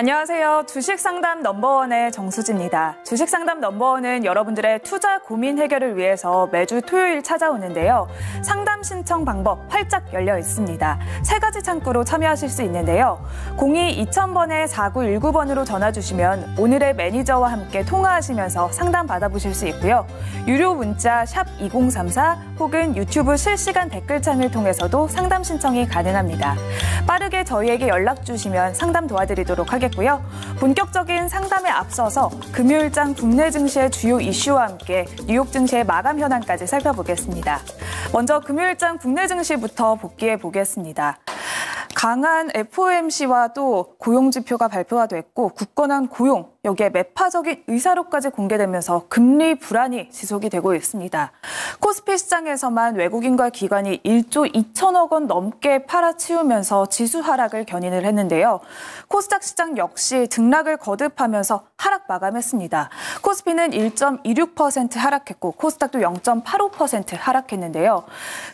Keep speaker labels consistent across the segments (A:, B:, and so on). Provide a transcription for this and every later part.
A: 안녕하세요. 주식상담 넘버원의 정수지입니다. 주식상담 넘버원은 여러분들의 투자 고민 해결을 위해서 매주 토요일 찾아오는데요. 상담 신청 방법 활짝 열려 있습니다. 3가지 창구로 참여하실 수 있는데요. 02-2000번에 4919번으로 전화 주시면 오늘의 매니저와 함께 통화하시면서 상담 받아보실 수 있고요. 유료 문자 샵 2034 혹은 유튜브 실시간 댓글창을 통해서도 상담 신청이 가능합니다. 빠르게 저희에게 연락 주시면 상담 도와드리도록 하겠습니다. 본격적인 상담에 앞서서 금요일장 국내 증시의 주요 이슈와 함께 뉴욕 증시의 마감 현황까지 살펴보겠습니다. 먼저 금요일장 국내 증시부터 복귀해 보겠습니다. 강한 FOMC와 또 고용지표가 발표가 됐고 굳건한 고용, 여기에 매파적인 의사록까지 공개되면서 금리 불안이 지속이 되고 있습니다. 코스피 시장에서만 외국인과 기관이 1조 2천억 원 넘게 팔아치우면서 지수 하락을 견인을 했는데요. 코스닥 시장 역시 등락을 거듭하면서 하락 마감했습니다. 코스피는 1.26% 하락했고 코스닥도 0.85% 하락했는데요.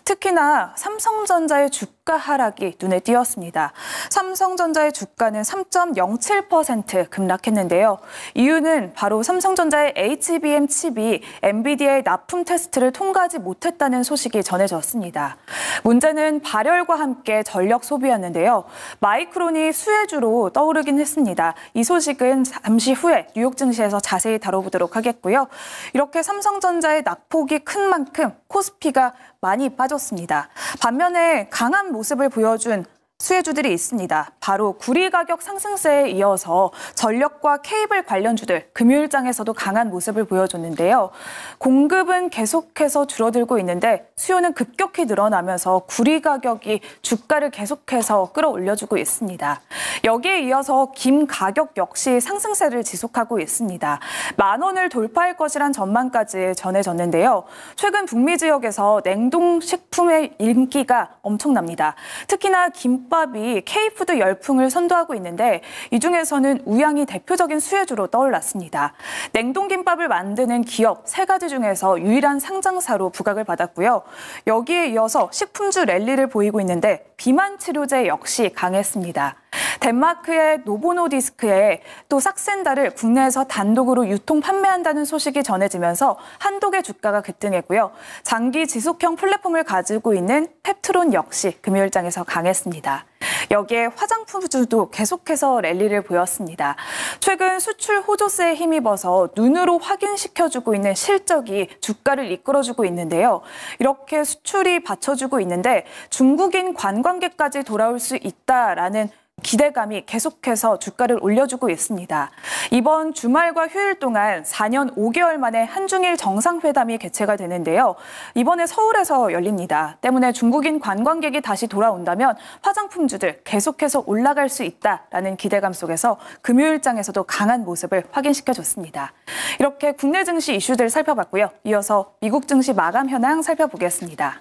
A: 특히나 삼성전자의 주가 하락이 눈에 띄었습니다. 삼성전자의 주가는 3.07% 급락했는데요. 이유는 바로 삼성전자의 HBM 칩이 엔비디아의 납품 테스트를 통과하지 못했다는 소식이 전해졌습니다. 문제는 발열과 함께 전력 소비였는데요. 마이크론이 수혜주로 떠오르긴 했습니다. 이 소식은 잠시 후에 뉴욕 증시에서 자세히 다뤄보도록 하겠고요. 이렇게 삼성전자의 낙폭이 큰 만큼 코스피가 많이 빠졌습니다. 반면에 강한 모습을 보여준 수혜주들이 있습니다. 바로 구리 가격 상승세에 이어서 전력과 케이블 관련주들 금요일장에서도 강한 모습을 보여줬는데요. 공급은 계속해서 줄어들고 있는데 수요는 급격히 늘어나면서 구리 가격이 주가를 계속해서 끌어올려주고 있습니다. 여기에 이어서 김 가격 역시 상승세를 지속하고 있습니다. 10,000원을 돌파할 것이란 전망까지 전해졌는데요. 최근 북미 지역에서 냉동식품의 인기가 엄청납니다. 특히나 김밥이 K푸드 열풍을 선도하고 있는데 이 중에서는 우양이 대표적인 수혜주로 떠올랐습니다. 냉동김밥을 만드는 기업 3가지 중에서 유일한 상장사로 부각을 받았고요. 여기에 이어서 식품주 랠리를 보이고 있는데 비만 치료제 역시 강했습니다. 덴마크의 노보노디스크에 또 삭센다를 국내에서 단독으로 유통 판매한다는 소식이 전해지면서 한독의 주가가 급등했고요. 장기 지속형 플랫폼을 가지고 있는 펩트론 역시 금요일장에서 강했습니다. 여기에 화장품주도 계속해서 랠리를 보였습니다. 최근 수출 호조세에 힘입어서 눈으로 확인시켜주고 있는 실적이 주가를 이끌어주고 있는데요. 이렇게 수출이 받쳐주고 있는데 중국인 관광객까지 돌아올 수 있다라는 기대감이 계속해서 주가를 올려주고 있습니다. 이번 주말과 휴일 동안 4년 5개월 만에 한중일 정상회담이 개최가 되는데요. 이번에 서울에서 열립니다. 때문에 중국인 관광객이 다시 돌아온다면 화장품주들 계속해서 올라갈 수 있다라는 기대감 속에서 금요일장에서도 강한 모습을 확인시켜줬습니다. 이렇게 국내 증시 이슈들 살펴봤고요. 이어서 미국 증시 마감 현황 살펴보겠습니다.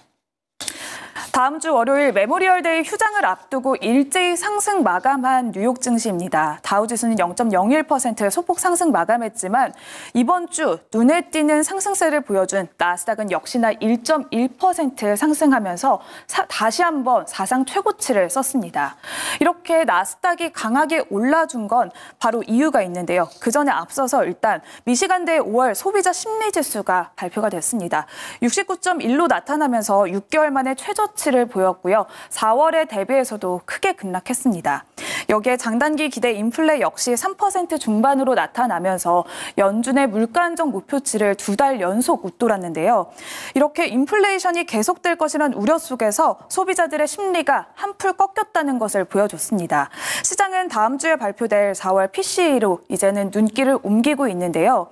A: 다음 주 월요일 메모리얼데이 휴장을 앞두고 일제히 상승 마감한 뉴욕 증시입니다. 다우지수는 0.01% 소폭 상승 마감했지만 이번 주 눈에 띄는 상승세를 보여준 나스닥은 역시나 1.1% 상승하면서 다시 한번 사상 최고치를 썼습니다. 이렇게 나스닥이 강하게 올라준 건 바로 이유가 있는데요. 그 전에 앞서서 일단 미시간대 5월 소비자 심리지수가 발표가 됐습니다. 69.1로 나타나면서 6개월 만에 최저치를 보였고요. 4월에 대비해서도 크게 급락했습니다. 여기에 장단기 기대 인플레 역시 3% 중반으로 나타나면서 연준의 물가 안정 목표치를 2달 연속 웃돌았는데요. 이렇게 인플레이션이 계속될 것이라는 우려 속에서 소비자들의 심리가 한풀 꺾였다는 것을 보여줬습니다. 시장은 다음 주에 발표될 4월 PCE로 이제는 눈길을 옮기고 있는데요.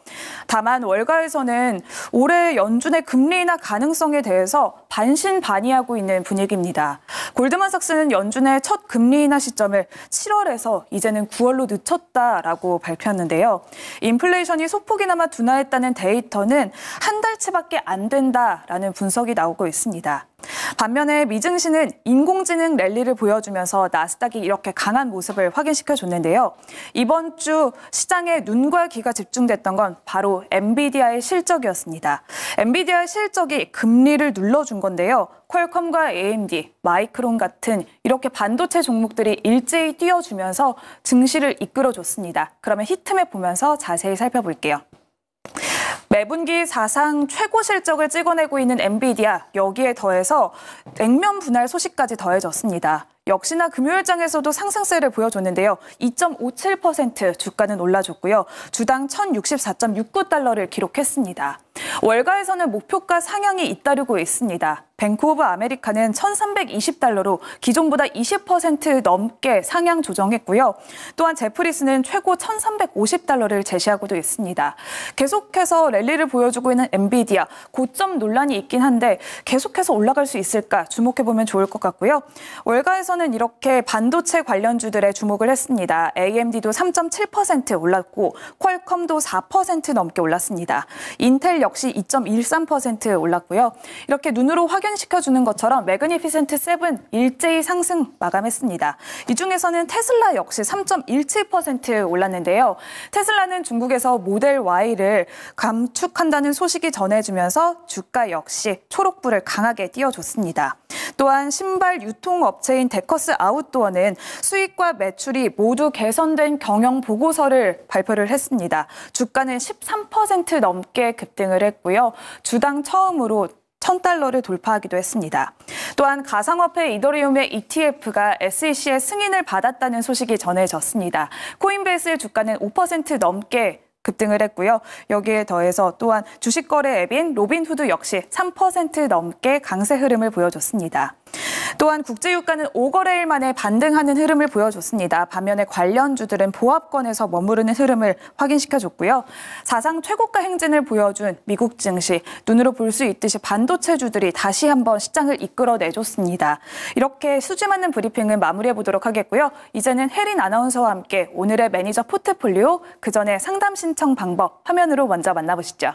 A: 다만 월가에서는 올해 연준의 금리 인하 가능성에 대해서 반신반의하고 있는 분위기입니다. 골드만삭스는 연준의 첫 금리 인하 시점을 7월에서 이제는 9월로 늦췄다라고 발표했는데요. 인플레이션이 소폭이나마 둔화했다는 데이터는 한 달치밖에 안 된다라는 분석이 나오고 있습니다. 반면에 미증시는 인공지능 랠리를 보여주면서 나스닥이 이렇게 강한 모습을 확인시켜줬는데요. 이번 주 시장에 눈과 귀가 집중됐던 건 바로 엔비디아의 실적이었습니다. 엔비디아의 실적이 금리를 눌러준 건데요. 퀄컴과 AMD, 마이크론 같은 이렇게 반도체 종목들이 일제히 뛰어주면서 증시를 이끌어줬습니다. 그러면 히트맵 보면서 자세히 살펴볼게요. 매분기 사상 최고 실적을 찍어내고 있는 엔비디아, 여기에 더해서 냉면 분할 소식까지 더해졌습니다. 역시나 금요일장에서도 상승세를 보여줬는데요. 2.57% 주가는 올라줬고요. 주당 1,064.69달러를 기록했습니다. 월가에서는 목표가 상향이 잇따르고 있습니다. 뱅크 오브 아메리카는 1,320달러로 기존보다 20% 넘게 상향 조정했고요. 또한 제프리스는 최고 1,350달러를 제시하고도 있습니다. 계속해서 랠리를 보여주고 있는 엔비디아, 고점 논란이 있긴 한데 계속해서 올라갈 수 있을까 주목해보면 좋을 것 같고요. 월가에서는 이렇게 반도체 관련주들에 주목을 했습니다. AMD도 3.7% 올랐고 퀄컴도 4% 넘게 올랐습니다. 인텔 역시 2.13% 올랐고요. 이렇게 눈으로 확인시켜주는 것처럼 매그니피센트 7 일제히 상승 마감했습니다. 이 중에서는 테슬라 역시 3.17% 올랐는데요. 테슬라는 중국에서 모델 Y를 감축한다는 소식이 전해지면서 주가 역시 초록불을 강하게 띄워줬습니다. 또한 신발 유통업체인 데커스 아웃도어는 수익과 매출이 모두 개선된 경영 보고서를 발표를 했습니다. 주가는 13% 넘게 급등을 했고요. 주당 처음으로 1,000달러를 돌파하기도 했습니다. 또한 가상화폐 이더리움의 ETF가 SEC의 승인을 받았다는 소식이 전해졌습니다. 코인베이스의 주가는 5% 넘게 급등을 했고요. 여기에 더해서 또한 주식거래 앱인 로빈후드 역시 3% 넘게 강세 흐름을 보여줬습니다. 또한 국제유가는 5거래일 만에 반등하는 흐름을 보여줬습니다. 반면에 관련주들은 보합권에서 머무르는 흐름을 확인시켜줬고요. 사상 최고가 행진을 보여준 미국 증시, 눈으로 볼 수 있듯이 반도체주들이 다시 한번 시장을 이끌어내줬습니다. 이렇게 수지 맞는 브리핑을 마무리해보도록 하겠고요. 이제는 혜린 아나운서와 함께 오늘의 매니저 포트폴리오, 그 전에 상담 신청 방법 화면으로 먼저 만나보시죠.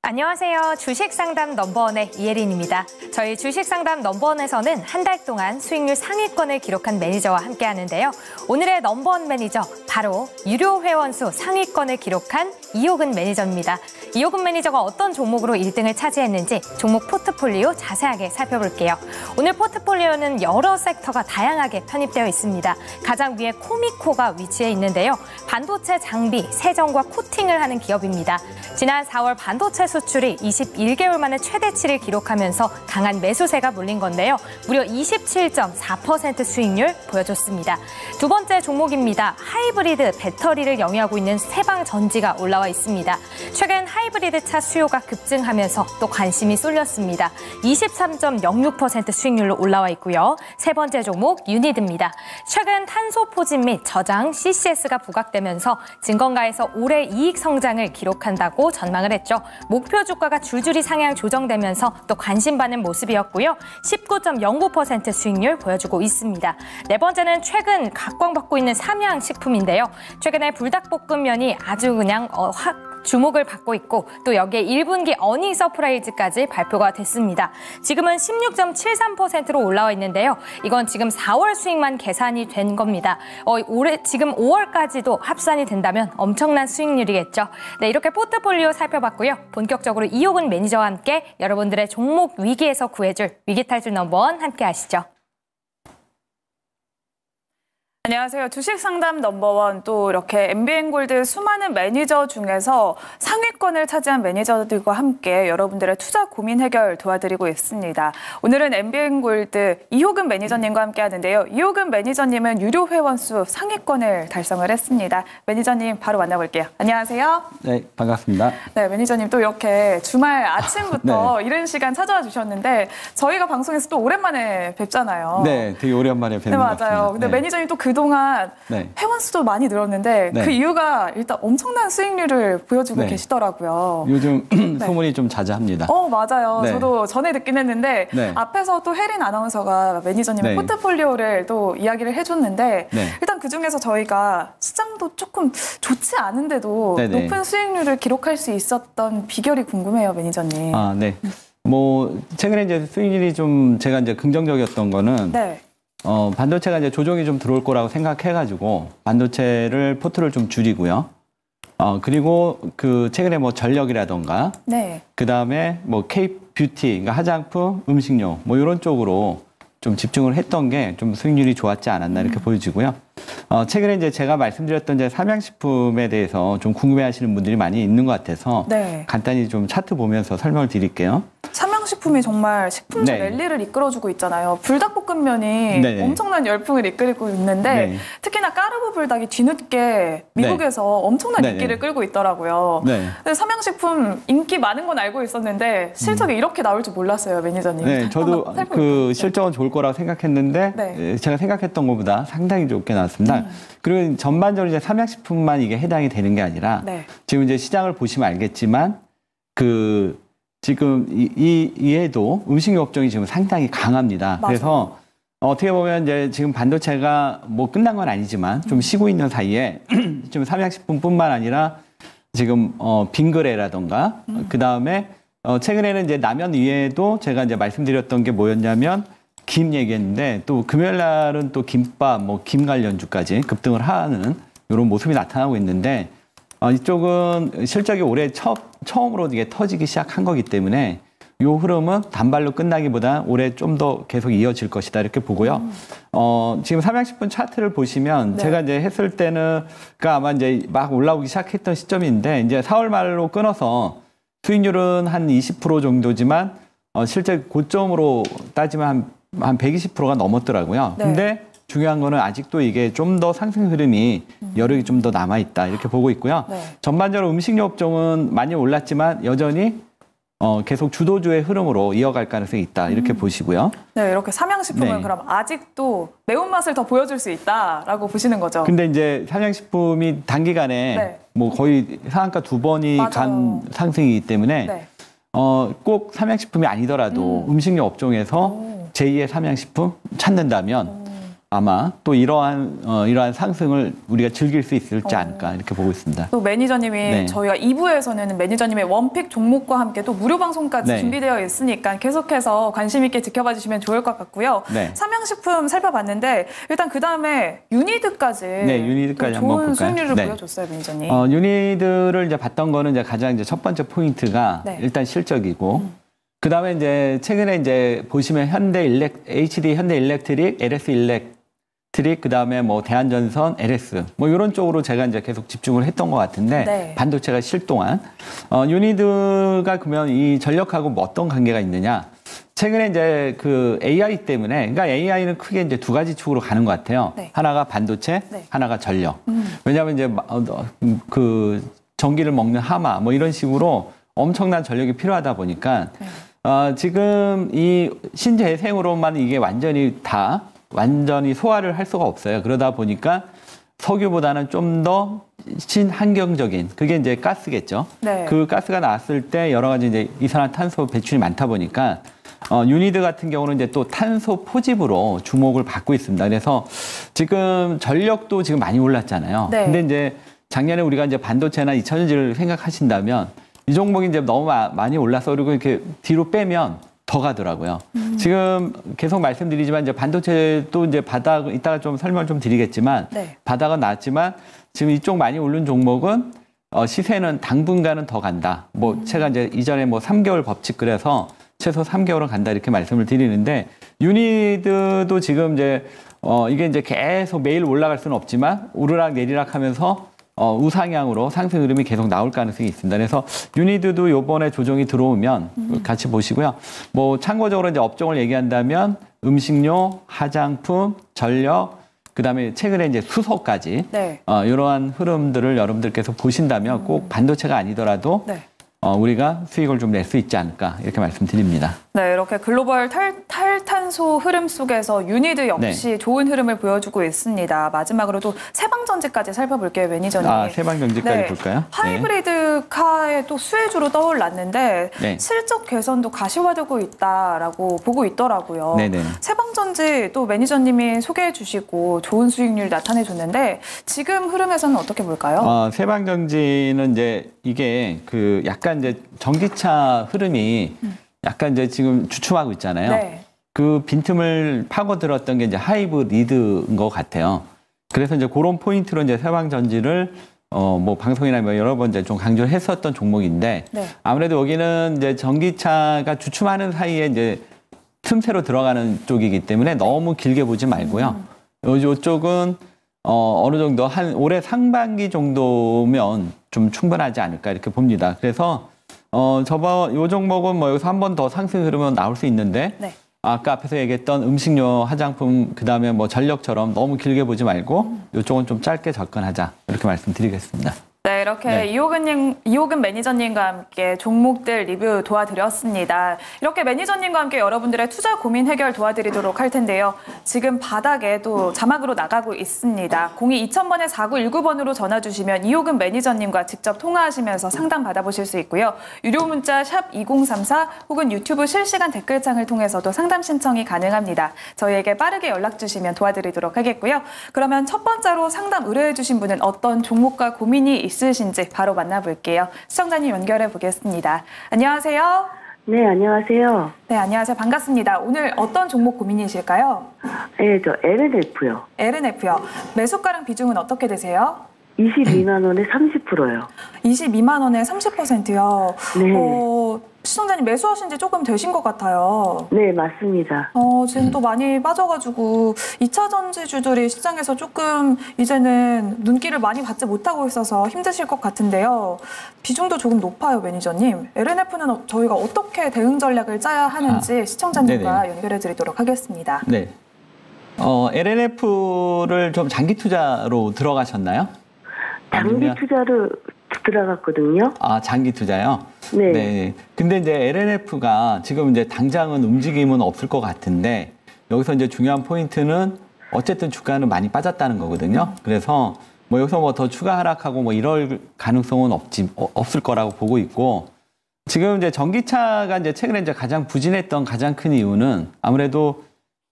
B: 안녕하세요. 주식상담 넘버원의 이혜린입니다. 저희 주식상담 넘버원에서는 한 달 동안 수익률 상위권을 기록한 매니저와 함께하는데요. 오늘의 넘버원 매니저, 바로 유료 회원수 상위권을 기록한 이호근 매니저입니다. 이호근 매니저가 어떤 종목으로 1등을 차지했는지 종목 포트폴리오 자세하게 살펴볼게요. 오늘 포트폴리오는 여러 섹터가 다양하게 편입되어 있습니다. 가장 위에 코미코가 위치해 있는데요. 반도체 장비, 세정과 코팅을 하는 기업입니다. 지난 4월 반도체 수출이 21개월 만에 최대치를 기록하면서 강한 매수세가 몰린 건데요. 무려 27.4% 수익률 보여줬습니다. 두 번째 종목입니다. 하이브리드 배터리를 영위하고 있는 세방전지가 올라와 있습니다. 최근 하이브리드 차 수요가 급증하면서 또 관심이 쏠렸습니다. 23.06% 수익률로 올라와 있고요. 세 번째 종목 유니드입니다. 최근 탄소 포진 및 저장 CCS가 부각되면서 증권가에서 올해 이익 성장을 기록한다고 전망을 했죠. 목표 주가가 줄줄이 상향 조정되면서 또 관심 받는 모습이었고요. 19.09% 수익률 보여주고 있습니다. 네 번째는 최근 각광받고 있는 삼양식품인데요. 최근에 불닭볶음면이 아주 그냥 주목을 받고 있고 또 여기에 1분기 어닝 서프라이즈까지 발표가 됐습니다. 지금은 16.73%로 올라와 있는데요. 이건 지금 4월 수익만 계산이 된 겁니다. 올해 지금 5월까지도 합산이 된다면 엄청난 수익률이겠죠. 네, 이렇게 포트폴리오 살펴봤고요. 본격적으로 이호근 매니저와 함께 여러분들의 종목 위기에서 구해줄 위기 탈출 넘버원 함께 하시죠.
A: 안녕하세요. 주식상담 넘버원, 또 이렇게 MBN골드 수많은 매니저 중에서 상위권을 차지한 매니저들과 함께 여러분들의 투자 고민 해결 도와드리고 있습니다. 오늘은 MBN골드 이호근 매니저님과 함께 하는데요. 이호근 매니저님은 유료 회원수 상위권을 달성을 했습니다. 매니저님 바로 만나볼게요. 안녕하세요.
C: 네, 반갑습니다.
A: 네, 매니저님 또 이렇게 주말 아침부터
C: 네.
A: 이른 시간 찾아와 주셨는데 저희가 방송에서 또 오랜만에 뵙잖아요.
C: 네, 되게 오랜만에 뵙는 것
A: 맞아요.
C: 같습니다.
A: 근데
C: 네.
A: 매니저님 또 그동안
C: 네.
A: 회원수도 많이 늘었는데
C: 네.
A: 그 이유가 일단 엄청난 수익률을 보여주고
C: 네.
A: 계시더라고요.
C: 요즘 소문이 좀 자자합니다.
A: 맞아요.
C: 네.
A: 저도 전에 듣긴 했는데
C: 네.
A: 앞에서 또 혜린 아나운서가 매니저님의
C: 네.
A: 포트폴리오를 또 이야기를 해줬는데
C: 네.
A: 일단 그중에서 저희가 시장도 조금 좋지 않은데도
C: 네네.
A: 높은 수익률을 기록할 수 있었던 비결이 궁금해요, 매니저님.
C: 아, 네. 뭐 최근에 이제 수익률이 좀 제가 이제 긍정적이었던 거는
A: 네.
C: 반도체가 이제 조정이 좀 들어올 거라고 생각해가지고 반도체를 포트를 좀 줄이고요. 그리고 그 최근에 뭐 전력이라던가
A: 네.
C: 그 다음에 뭐 K-뷰티, 그러니까 화장품, 음식료 뭐 이런 쪽으로 좀 집중을 했던 게 좀 수익률이 좋았지 않았나 이렇게 보여지고요. 최근에 이제 제가 말씀드렸던 이제 삼양식품에 대해서 좀 궁금해하시는 분들이 많이 있는 것 같아서
A: 네.
C: 간단히 좀 차트 보면서 설명을 드릴게요.
A: 삼양식품이 정말 식품계
C: 네.
A: 랠리를 이끌어주고 있잖아요. 불닭볶음면이
C: 네네.
A: 엄청난 열풍을 이끌고 있는데
C: 네.
A: 특히나 까르보 불닭이 뒤늦게 미국에서 엄청난
C: 네네.
A: 인기를 끌고 있더라고요.
C: 네.
A: 근데 삼양식품 인기 많은 건 알고 있었는데 실적이 이렇게 나올 줄 몰랐어요, 매니저님.
C: 네, 저도
A: 한번 살펴볼까요?
C: 그 실적은 좋을 거라고 생각했는데
A: 네.
C: 제가 생각했던 것보다 상당히 좋게 나왔습니다. 그리고 전반적으로 이제 삼양식품만 이게 해당이 되는 게 아니라
A: 네.
C: 지금 이제 시장을 보시면 알겠지만 그 지금 이에도 음식료 업종이 지금 상당히 강합니다.
A: 맞아요.
C: 그래서 어떻게 보면 이제 지금 반도체가 뭐 끝난 건 아니지만 좀 쉬고 있는 사이에 지금 삼양식품뿐만 아니라 지금 빙그레라던가 그 다음에 최근에는 이제 라면 위에도 제가 이제 말씀드렸던 게 뭐였냐면 김 얘기했는데 또 금요일 날은 또 김밥, 뭐 김 관련주까지 급등을 하는 이런 모습이 나타나고 있는데 이쪽은 실적이 올해 처음으로 이게 터지기 시작한 거기 때문에 이 흐름은 단발로 끝나기보다 올해 좀 더 계속 이어질 것이다 이렇게 보고요. 지금 삼양식품 차트를 보시면
A: 네.
C: 제가 이제 했을 때는 그러니까 아마 이제 막 올라오기 시작했던 시점인데 이제 4월 말로 끊어서 수익률은 한 20% 정도지만 실제 고점으로 따지면 한 120%가 넘었더라고요.
A: 네.
C: 근데 중요한 거는 아직도 이게 좀 더 상승 흐름이 여력이 좀 더 남아있다 이렇게 보고 있고요.
A: 네.
C: 전반적으로 음식료 업종은 많이 올랐지만 여전히 계속 주도주의 흐름으로 이어갈 가능성이 있다 이렇게 보시고요.
A: 네, 이렇게 삼양식품은
C: 네.
A: 그럼 아직도 매운맛을 더 보여줄 수 있다라고 보시는 거죠?
C: 근데 이제 삼양식품이 단기간에
A: 네.
C: 뭐 거의 상한가 2번이
A: 맞아요.
C: 간 상승이기 때문에
A: 네.
C: 꼭 삼양식품이 아니더라도 음식료 업종에서 제2의 삼양식품 찾는다면 아마 또 이러한 상승을 우리가 즐길 수 있을지 않을까 이렇게 보고 있습니다.
A: 또 매니저님이
C: 네.
A: 저희가 2부에서는 매니저님의 원픽 종목과 함께 또 무료 방송까지
C: 네.
A: 준비되어 있으니까 계속해서 관심 있게 지켜봐 주시면 좋을 것 같고요.
C: 네.
A: 삼양식품 살펴봤는데 일단 그 다음에 유니드까지
C: 네, 유니드까지
A: 또
C: 한번
A: 좋은
C: 볼까요?
A: 수익률을
C: 네.
A: 보여줬어요, 매니저님.
C: 유니드를 이제 봤던 거는 이제 가장 이제 첫 번째 포인트가
A: 네.
C: 일단 실적이고 그 다음에 이제 최근에 이제 보시면 HD 현대일렉트릭, LS 일렉트릭, 그 다음에 뭐 대한전선, LS 뭐 이런 쪽으로 제가 이제 계속 집중을 했던 것 같은데
A: 네.
C: 반도체가 실 동안 유니드가 그러면 이 전력하고 뭐 어떤 관계가 있느냐? 최근에 이제 그 AI 때문에 그러니까 AI는 크게 이제 두 가지 축으로 가는 것 같아요.
A: 네.
C: 하나가 반도체,
A: 네.
C: 하나가 전력. 왜냐하면 이제 그 전기를 먹는 하마 뭐 이런 식으로 엄청난 전력이 필요하다 보니까 지금 이 신재생으로만 이게 완전히 소화를 할 수가 없어요. 그러다 보니까 석유보다는 좀 더 친환경적인 그게 이제 가스겠죠.
A: 네.
C: 그 가스가 나왔을 때 여러 가지 이제 이산화탄소 배출이 많다 보니까 유니드 같은 경우는 이제 또 탄소 포집으로 주목을 받고 있습니다. 그래서 지금 전력도 지금 많이 올랐잖아요.
A: 네.
C: 근데 이제 작년에 우리가 이제 반도체나 2차전지를 생각하신다면 이 종목이 이제 너무 많이 올라서 그리고 이렇게 뒤로 빼면 더 가더라고요. 지금 계속 말씀드리지만 이제 반도체도 이제 바닥 이따가 좀 설명을 좀 드리겠지만
A: 네.
C: 바닥은 나왔지만 지금 이쪽 많이 오른 종목은 시세는 당분간은 더 간다. 뭐 제가 이제 이전에 뭐 3개월 법칙 그래서 최소 3개월은 간다 이렇게 말씀을 드리는데 유니드도 지금 이제 이게 이제 계속 매일 올라갈 수는 없지만 오르락 내리락 하면서 우상향으로 상승 흐름이 계속 나올 가능성이 있습니다. 그래서 유니드도 요번에 조정이 들어오면 같이 보시고요. 뭐 참고적으로 이제 업종을 얘기한다면 음식료, 화장품, 전력, 그다음에 최근에 이제 수소까지
A: 네.
C: 이러한 흐름들을 여러분들께서 보신다면 꼭 반도체가 아니더라도
A: 네.
C: 우리가 수익을 좀 낼 수 있지 않을까 이렇게 말씀드립니다.
A: 네, 이렇게 글로벌 탈탄소 흐름 속에서 유니드 역시 좋은 흐름을 보여주고 있습니다. 마지막으로 또 세방전지까지 살펴볼게요, 매니저님.
C: 세방전지까지 볼까요?
A: 하이브리드 카의 또 수혜주로 떠올랐는데
C: 네.
A: 실적 개선도 가시화되고 있다라고 보고 있더라고요.
C: 네네.
A: 세방전지 또 매니저님이 소개해 주시고 좋은 수익률 나타내 줬는데 지금 흐름에서는 어떻게 볼까요?
C: 세방전지는 이제 이게 그 약간 이제 전기차 흐름이 약간 이제 지금 주춤하고 있잖아요.
A: 네.
C: 그 빈틈을 파고들었던 게 이제 하이브리드인 것 같아요. 그래서 이제 그런 포인트로 이제 세방전지를 뭐 방송이나 뭐 여러 번 이제 좀 강조를 했었던 종목인데
A: 네.
C: 아무래도 여기는 이제 전기차가 주춤하는 사이에 이제 틈새로 들어가는 쪽이기 때문에 너무 길게 보지 말고요. 요쪽은 어느 정도 한 올해 상반기 정도면 좀 충분하지 않을까 이렇게 봅니다. 그래서 요 종목은 뭐 여기서 한 번 더 상승 흐르면 나올 수 있는데
A: 네.
C: 아까 앞에서 얘기했던 음식료, 화장품, 그다음에 뭐 전력처럼 너무 길게 보지 말고 이쪽은 좀 짧게 접근하자 이렇게 말씀드리겠습니다.
A: 네, 이렇게
C: 네.
A: 이호근 매니저님과 함께 종목들 리뷰 도와드렸습니다. 이렇게 매니저님과 함께 여러분들의 투자 고민 해결 도와드리도록 할 텐데요. 지금 바닥에 또 자막으로 나가고 있습니다. 02-2000번에 4919번으로 전화 주시면 이호근 매니저님과 직접 통화하시면서 상담 받아보실 수 있고요. 유료 문자 샵 2034 혹은 유튜브 실시간 댓글창을 통해서도 상담 신청이 가능합니다. 저희에게 빠르게 연락 주시면 도와드리도록 하겠고요. 그러면 첫 번째로 상담 의뢰해 주신 분은 어떤 종목과 고민이 있으신지 바로 만나볼게요. 시청자님 연결해 보겠습니다. 안녕하세요.
D: 네, 안녕하세요.
A: 네, 안녕하세요. 반갑습니다. 오늘 어떤 종목 고민이실까요?
D: 네, 저 LNF요.
A: LNF요. 매수가랑 비중은 어떻게 되세요?
D: 22만 원에 30%요.
A: 22만 원에 30%요.
D: 네.
A: 시청자님 매수하신 지 조금 되신 것 같아요.
D: 네, 맞습니다.
A: 지금 또 많이 빠져가지고 2차 전지주들이 시장에서 조금 이제는 눈길을 많이 받지 못하고 있어서 힘드실 것 같은데요. 비중도 조금 높아요, 매니저님. LNF는 저희가 어떻게 대응 전략을 짜야 하는지 시청자님과 연결해 드리도록 하겠습니다.
C: 네. LNF를 좀 장기 투자로 들어가셨나요?
D: 장기 투자로 들어갔거든요.
C: 장기 투자요?
D: 네.
C: 네. 근데 이제 LNF가 지금 이제 당장은 움직임은 없을 것 같은데 여기서 이제 중요한 포인트는 어쨌든 주가는 많이 빠졌다는 거거든요. 그래서 뭐 여기서 뭐 더 추가 하락하고 뭐 이럴 가능성은 없을 거라고 보고 있고 지금 이제 전기차가 이제 최근에 이제 가장 부진했던 가장 큰 이유는 아무래도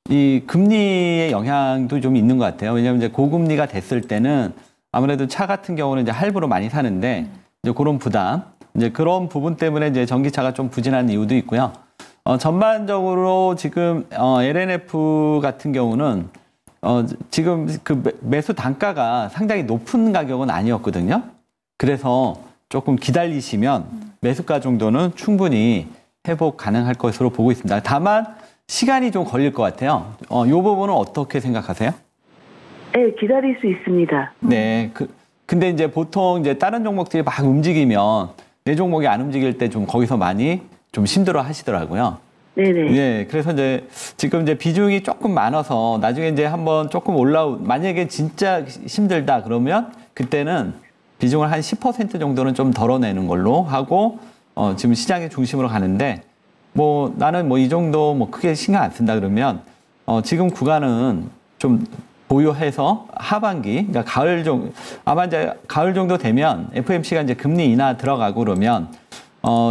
C: 이 금리의 영향도 좀 있는 것 같아요. 왜냐하면 이제 고금리가 됐을 때는 아무래도 차 같은 경우는 이제 할부로 많이 사는데 이제 그런 부담, 이제 그런 부분 때문에 이제 전기차가 좀 부진한 이유도 있고요. 전반적으로 지금 LNF 같은 경우는 지금 그 매수 단가가 상당히 높은 가격은 아니었거든요. 그래서 조금 기다리시면 매수가 정도는 충분히 회복 가능할 것으로 보고 있습니다. 다만 시간이 좀 걸릴 것 같아요. 이 부분은 어떻게 생각하세요?
D: 네, 기다릴 수 있습니다.
C: 네. 근데 이제 보통 이제 다른 종목들이 막 움직이면 내 종목이 안 움직일 때 좀 거기서 많이 좀 힘들어 하시더라고요.
D: 네네.
C: 네. 그래서 이제 지금 이제 비중이 조금 많아서 나중에 이제 한번 조금 만약에 진짜 힘들다 그러면 그때는 비중을 한 10% 정도는 좀 덜어내는 걸로 하고 지금 시장의 중심으로 가는데 뭐 나는 뭐 이 정도 뭐 크게 신경 안 쓴다 그러면 지금 구간은 좀 보유해서 하반기, 그러니까 아마 이제 가을 정도 되면 FOMC가 이제 금리 인하 들어가고 그러면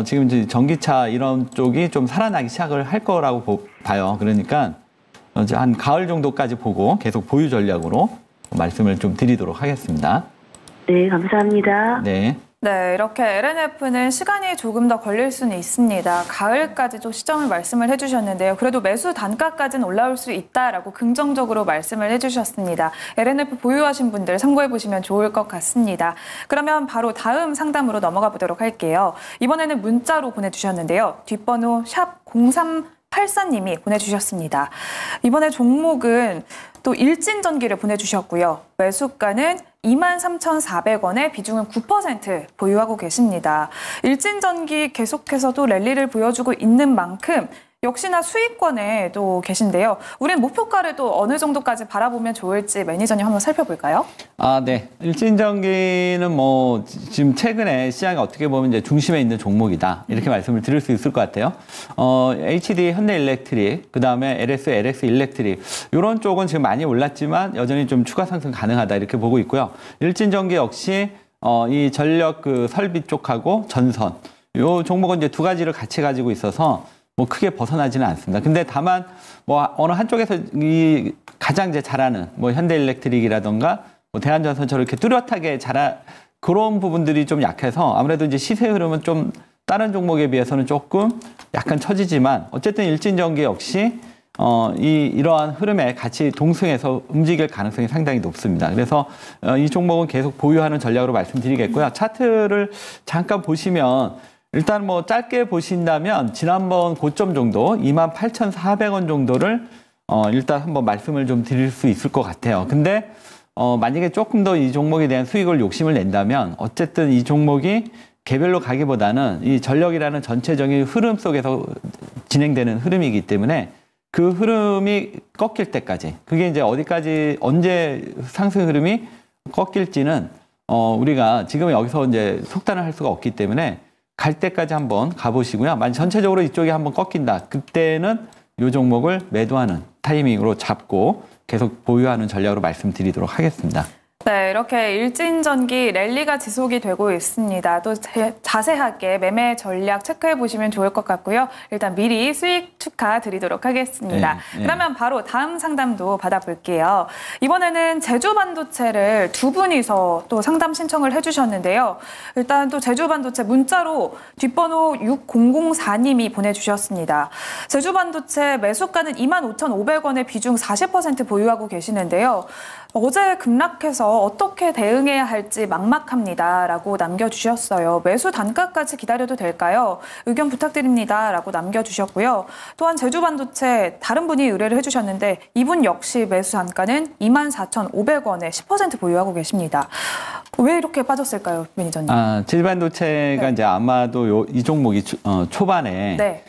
C: 지금 이제 전기차 이런 쪽이 좀 살아나기 시작을 할 거라고 봐요. 그러니까 이제 한 가을 정도까지 보고 계속 보유 전략으로 말씀을 좀 드리도록 하겠습니다.
D: 네, 감사합니다.
C: 네.
A: 네, 이렇게 LNF는 시간이 조금 더 걸릴 수는 있습니다. 가을까지도 시점을 말씀을 해주셨는데요. 그래도 매수 단가까지는 올라올 수 있다라고 긍정적으로 말씀을 해주셨습니다. LNF 보유하신 분들 참고해보시면 좋을 것 같습니다. 그러면 바로 다음 상담으로 넘어가 보도록 할게요. 이번에는 문자로 보내주셨는데요. 뒷번호 샵 0384님이 보내주셨습니다. 이번에 종목은 또 일진전기를 보내주셨고요. 매수가는 23,400원에 비중은 9% 보유하고 계십니다. 일진전기 계속해서도 랠리를 보여주고 있는 만큼 역시나 수익권에 또 계신데요. 우리는 목표가를 또 어느 정도까지 바라보면 좋을지 매니저님 한번 살펴볼까요?
C: 네. 일진전기는 뭐 지금 최근에 시장이 어떻게 보면 이제 중심에 있는 종목이다. 이렇게 말씀을 드릴 수 있을 것 같아요. HD 현대일렉트릭, 그다음에 LS, LX 일렉트릭 이런 쪽은 지금 많이 올랐지만 여전히 좀 추가 상승 가능하다 이렇게 보고 있고요. 일진전기 역시 이 전력 그 설비 쪽하고 전선 요 종목은 이제 두 가지를 같이 가지고 있어서 뭐 크게 벗어나지는 않습니다. 근데 다만 뭐 어느 한쪽에서 이 가장 이제 잘하는 뭐 현대일렉트릭이라던가 뭐 대한전선처럼 이렇게 뚜렷하게 그런 부분들이 좀 약해서 아무래도 이제 시세 흐름은 좀 다른 종목에 비해서는 조금 약간 처지지만 어쨌든 일진전기 역시 이러한 흐름에 같이 동승해서 움직일 가능성이 상당히 높습니다. 그래서 이 종목은 계속 보유하는 전략으로 말씀드리겠고요. 차트를 잠깐 보시면 일단 뭐 짧게 보신다면 지난번 고점 정도 28,400원 정도를 일단 한번 말씀을 좀 드릴 수 있을 것 같아요. 근데 만약에 조금 더 이 종목에 대한 수익을 욕심을 낸다면 어쨌든 이 종목이 개별로 가기보다는 이 전력이라는 전체적인 흐름 속에서 진행되는 흐름이기 때문에 그 흐름이 꺾일 때까지 그게 이제 어디까지 언제 상승 흐름이 꺾일지는 우리가 지금 여기서 이제 속단을 할 수가 없기 때문에 갈 때까지 한번 가보시고요. 만약 전체적으로 이쪽이 한번 꺾인다. 그때는 이 종목을 매도하는 타이밍으로 잡고 계속 보유하는 전략으로 말씀드리도록 하겠습니다.
A: 네, 이렇게 일진전기 랠리가 지속이 되고 있습니다. 또 자세하게 매매 전략 체크해 보시면 좋을 것 같고요. 일단 미리 수익 축하드리도록 하겠습니다. 그러면 바로 다음 상담도 받아볼게요. 이번에는 제주반도체를 두 분이서 또 상담 신청을 해주셨는데요. 일단 또 제주반도체 문자로 뒷번호 6004님이 보내주셨습니다. 제주반도체 매수가는 25,500원에 비중 40% 보유하고 계시는데요. 어제 급락해서 어떻게 대응해야 할지 막막합니다. 라고 남겨주셨어요. 매수 단가까지 기다려도 될까요? 의견 부탁드립니다. 라고 남겨주셨고요. 또한 제주반도체 다른 분이 의뢰를 해주셨는데 이분 역시 매수 단가는 24,500원에 10% 보유하고 계십니다. 왜 이렇게 빠졌을까요, 매니저님?
C: 제주반도체가
A: 네.
C: 이제 아마도 이 종목이 초반에
A: 네.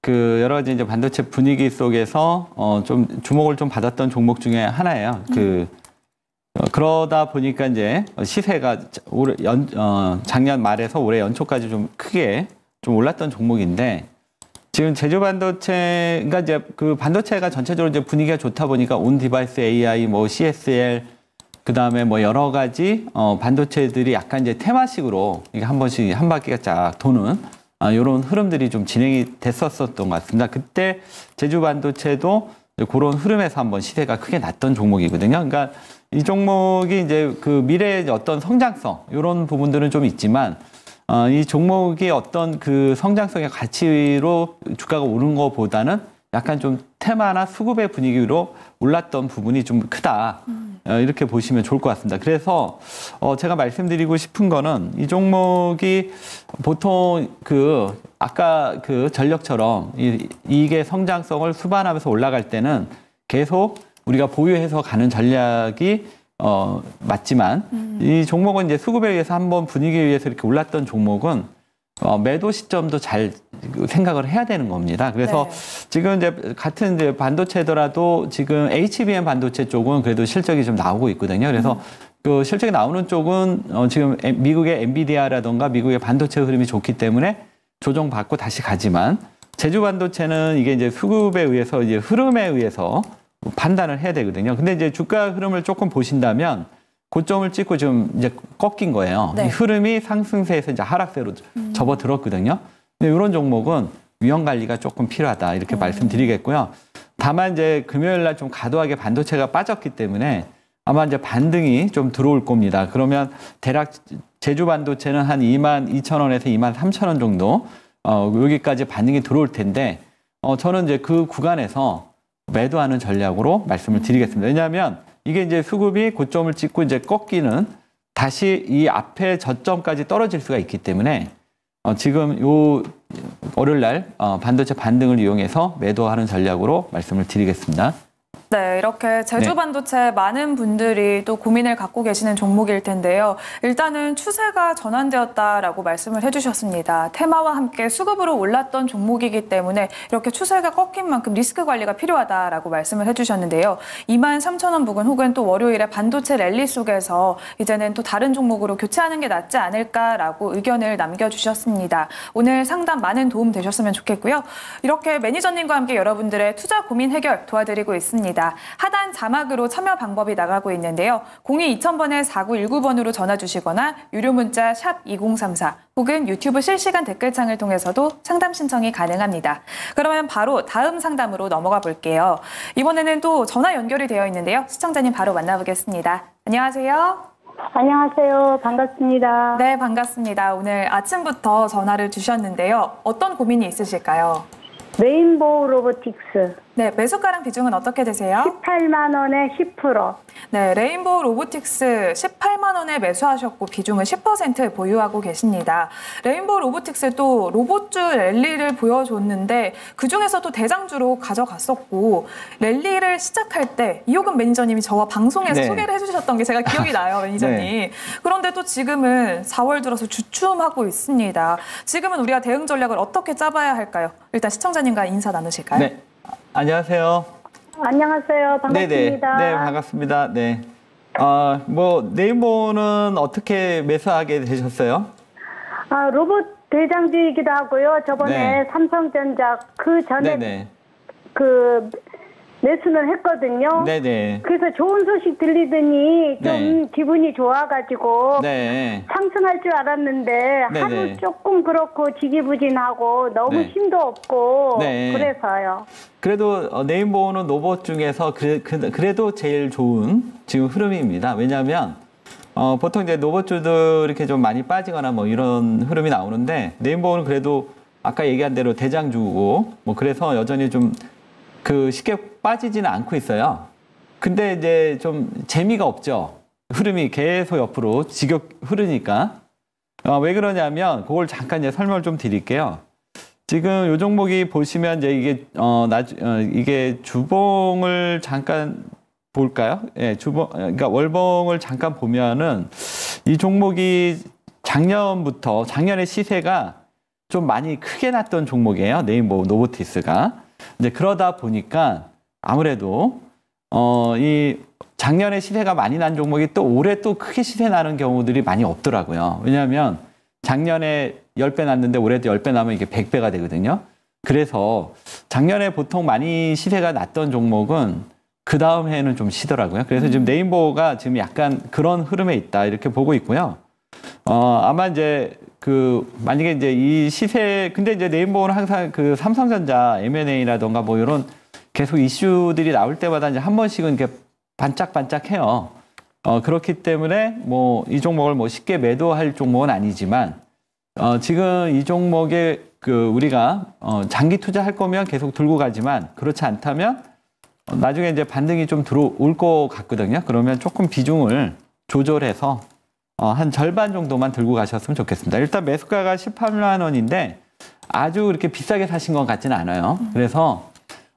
C: 그 여러 가지 이제 반도체 분위기 속에서 좀 주목을 좀 받았던 종목 중에 하나예요. 그러다 보니까 이제 시세가 작년 말에서 올해 연초까지 좀 크게 좀 올랐던 종목인데 지금 제주반도체가 이제 그 반도체가 전체적으로 이제 분위기가 좋다 보니까 온 디바이스 AI, 뭐 CSL 그 다음에 뭐 여러 가지 반도체들이 약간 이제 테마식으로 이게 한 번씩 한 바퀴가 쫙 도는 이런 흐름들이 좀 진행이 됐었던 것 같습니다. 그때 제주반도체도 그런 흐름에서 한번 시세가 크게 났던 종목이거든요. 그러니까 이 종목이 이제 그 미래의 어떤 성장성 이런 부분들은 좀 있지만 이 종목이 어떤 그 성장성의 가치로 주가가 오른 것보다는 약간 좀 테마나 수급의 분위기로 올랐던 부분이 좀 크다. 이렇게 보시면 좋을 것 같습니다. 그래서 제가 말씀드리고 싶은 거는 이 종목이 보통 아까 그 전력처럼 이게 성장성을 수반하면서 올라갈 때는 계속 우리가 보유해서 가는 전략이 맞지만 이 종목은 이제 수급에 의해서 한번 분위기에 의해서 이렇게 올랐던 종목은 매도 시점도 잘 생각을 해야 되는 겁니다. 그래서
A: 네.
C: 지금 이제 같은 이제 반도체더라도 지금 HBM 반도체 쪽은 그래도 실적이 좀 나오고 있거든요. 그래서 그 실적이 나오는 쪽은 지금 미국의 엔비디아라던가 미국의 반도체 흐름이 좋기 때문에 조정받고 다시 가지만 제주 반도체는 이게 이제 수급에 의해서 이제 흐름에 의해서 판단을 해야 되거든요. 근데 이제 주가 흐름을 조금 보신다면 고점을 찍고 좀 이제 꺾인 거예요.
A: 네.
C: 이 흐름이 상승세에서 이제 하락세로 접어들었거든요. 근데 이런 종목은 위험 관리가 조금 필요하다 이렇게 말씀드리겠고요. 다만 이제 금요일 날 좀 과도하게 반도체가 빠졌기 때문에 아마 이제 반등이 좀 들어올 겁니다. 그러면 대략 제주 반도체는 한 22,000원에서 23,000원 정도 여기까지 반등이 들어올 텐데 저는 이제 그 구간에서 매도하는 전략으로 말씀을 드리겠습니다. 왜냐하면 이게 이제 수급이 고점을 찍고 이제 꺾이는 다시 이 앞에 저점까지 떨어질 수가 있기 때문에 지금 요 월요일 날 반도체 반등을 이용해서 매도하는 전략으로 말씀을 드리겠습니다.
A: 네, 이렇게 제주 반도체 많은 분들이 또 고민을 갖고 계시는 종목일 텐데요. 일단은 추세가 전환되었다라고 말씀을 해주셨습니다. 테마와 함께 수급으로 올랐던 종목이기 때문에 이렇게 추세가 꺾인 만큼 리스크 관리가 필요하다라고 말씀을 해주셨는데요. 23,000원 부근 혹은 또 월요일에 반도체 랠리 속에서 이제는 또 다른 종목으로 교체하는 게 낫지 않을까라고 의견을 남겨주셨습니다. 오늘 상담 많은 도움 되셨으면 좋겠고요. 이렇게 매니저님과 함께 여러분들의 투자 고민 해결 도와드리고 있습니다. 하단 자막으로 참여 방법이 나가고 있는데요. 02-2000번에 4919번으로 전화 주시거나 유료 문자 샵 2034 혹은 유튜브 실시간 댓글창을 통해서도 상담 신청이 가능합니다. 그러면 바로 다음 상담으로 넘어가 볼게요. 이번에는 또 전화 연결이 되어 있는데요. 시청자님 바로 만나보겠습니다. 안녕하세요.
E: 안녕하세요. 반갑습니다.
A: 네, 반갑습니다. 오늘 아침부터 전화를 주셨는데요. 어떤 고민이 있으실까요?
E: 레인보우 로보틱스.
A: 네, 매수가랑 비중은 어떻게 되세요?
E: 18만 원에 10%.
A: 네, 레인보우 로보틱스 18만 원에 매수하셨고 비중은 10% 보유하고 계십니다. 레인보우 로보틱스 또 로봇주 랠리를 보여줬는데 그중에서도 대장주로 가져갔었고 랠리를 시작할 때 이호근 매니저님이 저와 방송에서
C: 네.
A: 소개를 해주셨던 게 제가 기억이 나요, 매니저님.
C: 네.
A: 그런데 또 지금은 4월 들어서 주춤하고 있습니다. 지금은 우리가 대응 전략을 어떻게 짜봐야 할까요? 일단 시청자님과 인사 나누실까요?
C: 네. 안녕하세요.
E: 안녕하세요. 반갑습니다.
C: 네, 반갑습니다. 네. 네임보는 어떻게 매수하게 되셨어요?
E: 로봇 대장주이기도 하고요. 저번에
C: 네.
E: 삼성전자 그 전에
C: 네네.
E: 매수는 했거든요.
C: 네네.
E: 그래서 좋은 소식 들리더니 좀
C: 네.
E: 기분이 좋아가지고
C: 네.
E: 상승할 줄 알았는데
C: 네네.
E: 하루 조금 그렇고 지지부진하고 너무
C: 네.
E: 힘도 없고
C: 네.
E: 그래서요.
C: 그래도 네임보는 로봇 중에서 그래도 제일 좋은 지금 흐름입니다. 왜냐하면 보통 이제 로봇주들 이렇게 좀 많이 빠지거나 뭐 이런 흐름이 나오는데 네임보는 그래도 아까 얘기한 대로 대장주고 뭐 그래서 여전히 좀 쉽게 빠지지는 않고 있어요. 근데 이제 좀 재미가 없죠. 흐름이 계속 옆으로 지겹 흐르니까. 왜 그러냐면 그걸 잠깐 이제 설명을 좀 드릴게요. 지금 이 종목이 보시면 이제 이게 주봉을 잠깐 볼까요? 예, 그러니까 월봉을 잠깐 보면은 이 종목이 작년의 시세가 좀 많이 크게 났던 종목이에요. 네임보 노보티스가. 이제 그러다 보니까 아무래도 이 작년에 시세가 많이 난 종목이 또 올해 또 크게 시세 나는 경우들이 많이 없더라고요. 왜냐하면 작년에 10배 났는데 올해도 10배 나면 이게 100배가 되거든요. 그래서 작년에 보통 많이 시세가 났던 종목은 그 다음 해에는 좀 쉬더라고요. 그래서 지금 네임보가 지금 약간 그런 흐름에 있다 이렇게 보고 있고요. 아마 이제 만약에 이제 이 시세, 근데 이제 네임보는 항상 삼성전자 M&A라던가 뭐 이런 계속 이슈들이 나올 때마다 이제 한 번씩은 이렇게 반짝반짝해요. 그렇기 때문에 뭐 이 종목을 뭐 쉽게 매도할 종목은 아니지만, 지금 이 종목에 우리가 장기 투자할 거면 계속 들고 가지만 그렇지 않다면 나중에 이제 반등이 좀 들어올 것 같거든요. 그러면 조금 비중을 조절해서 한 절반 정도만 들고 가셨으면 좋겠습니다. 일단 매수가가 18만 원인데 아주 그렇게 비싸게 사신 것 같지는 않아요. 그래서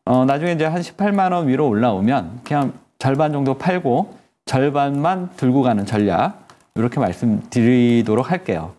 C: 나중에 이제 한 18만 원 위로 올라오면 그냥 절반 정도 팔고 절반만 들고 가는 전략 이렇게 말씀드리도록 할게요.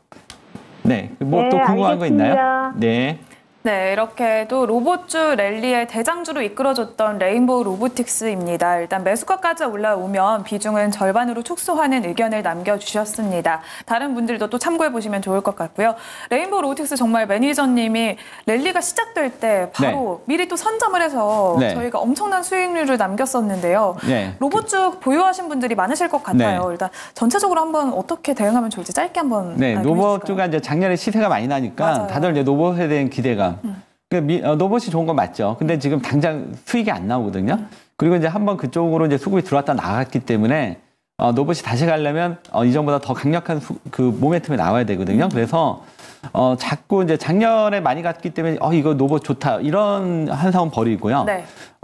C: 네, 뭐 또 궁금한 거 있나요? 네.
A: 네, 이렇게 또 로봇주 랠리의 대장주로 이끌어줬던 레인보우 로보틱스입니다. 일단 매수가까지 올라오면 비중은 절반으로 축소하는 의견을 남겨주셨습니다. 다른 분들도 또 참고해보시면 좋을 것 같고요. 레인보우 로보틱스 정말 매니저님이 랠리가 시작될 때 바로 미리 또 선점을 해서 저희가 엄청난 수익률을 남겼었는데요. 로봇주 보유하신 분들이 많으실 것 같아요. 일단 전체적으로 한번 어떻게 대응하면 좋을지 짧게 한번
C: 로봇주가 이제 작년에 시세가 많이 나니까 다들 이제 로봇에 대한 기대감. 로봇이 좋은 건 맞죠. 근데 지금 당장 수익이 안 나오거든요. 그리고 이제 한번 그쪽으로 이제 수급이 들어왔다 나갔기 때문에 로봇이 다시 가려면 이전보다 더 강력한 모멘텀이 나와야 되거든요. 그래서 자꾸 이제 작년에 많이 갔기 때문에 이거 로봇 좋다 이런 한상은 버리고요.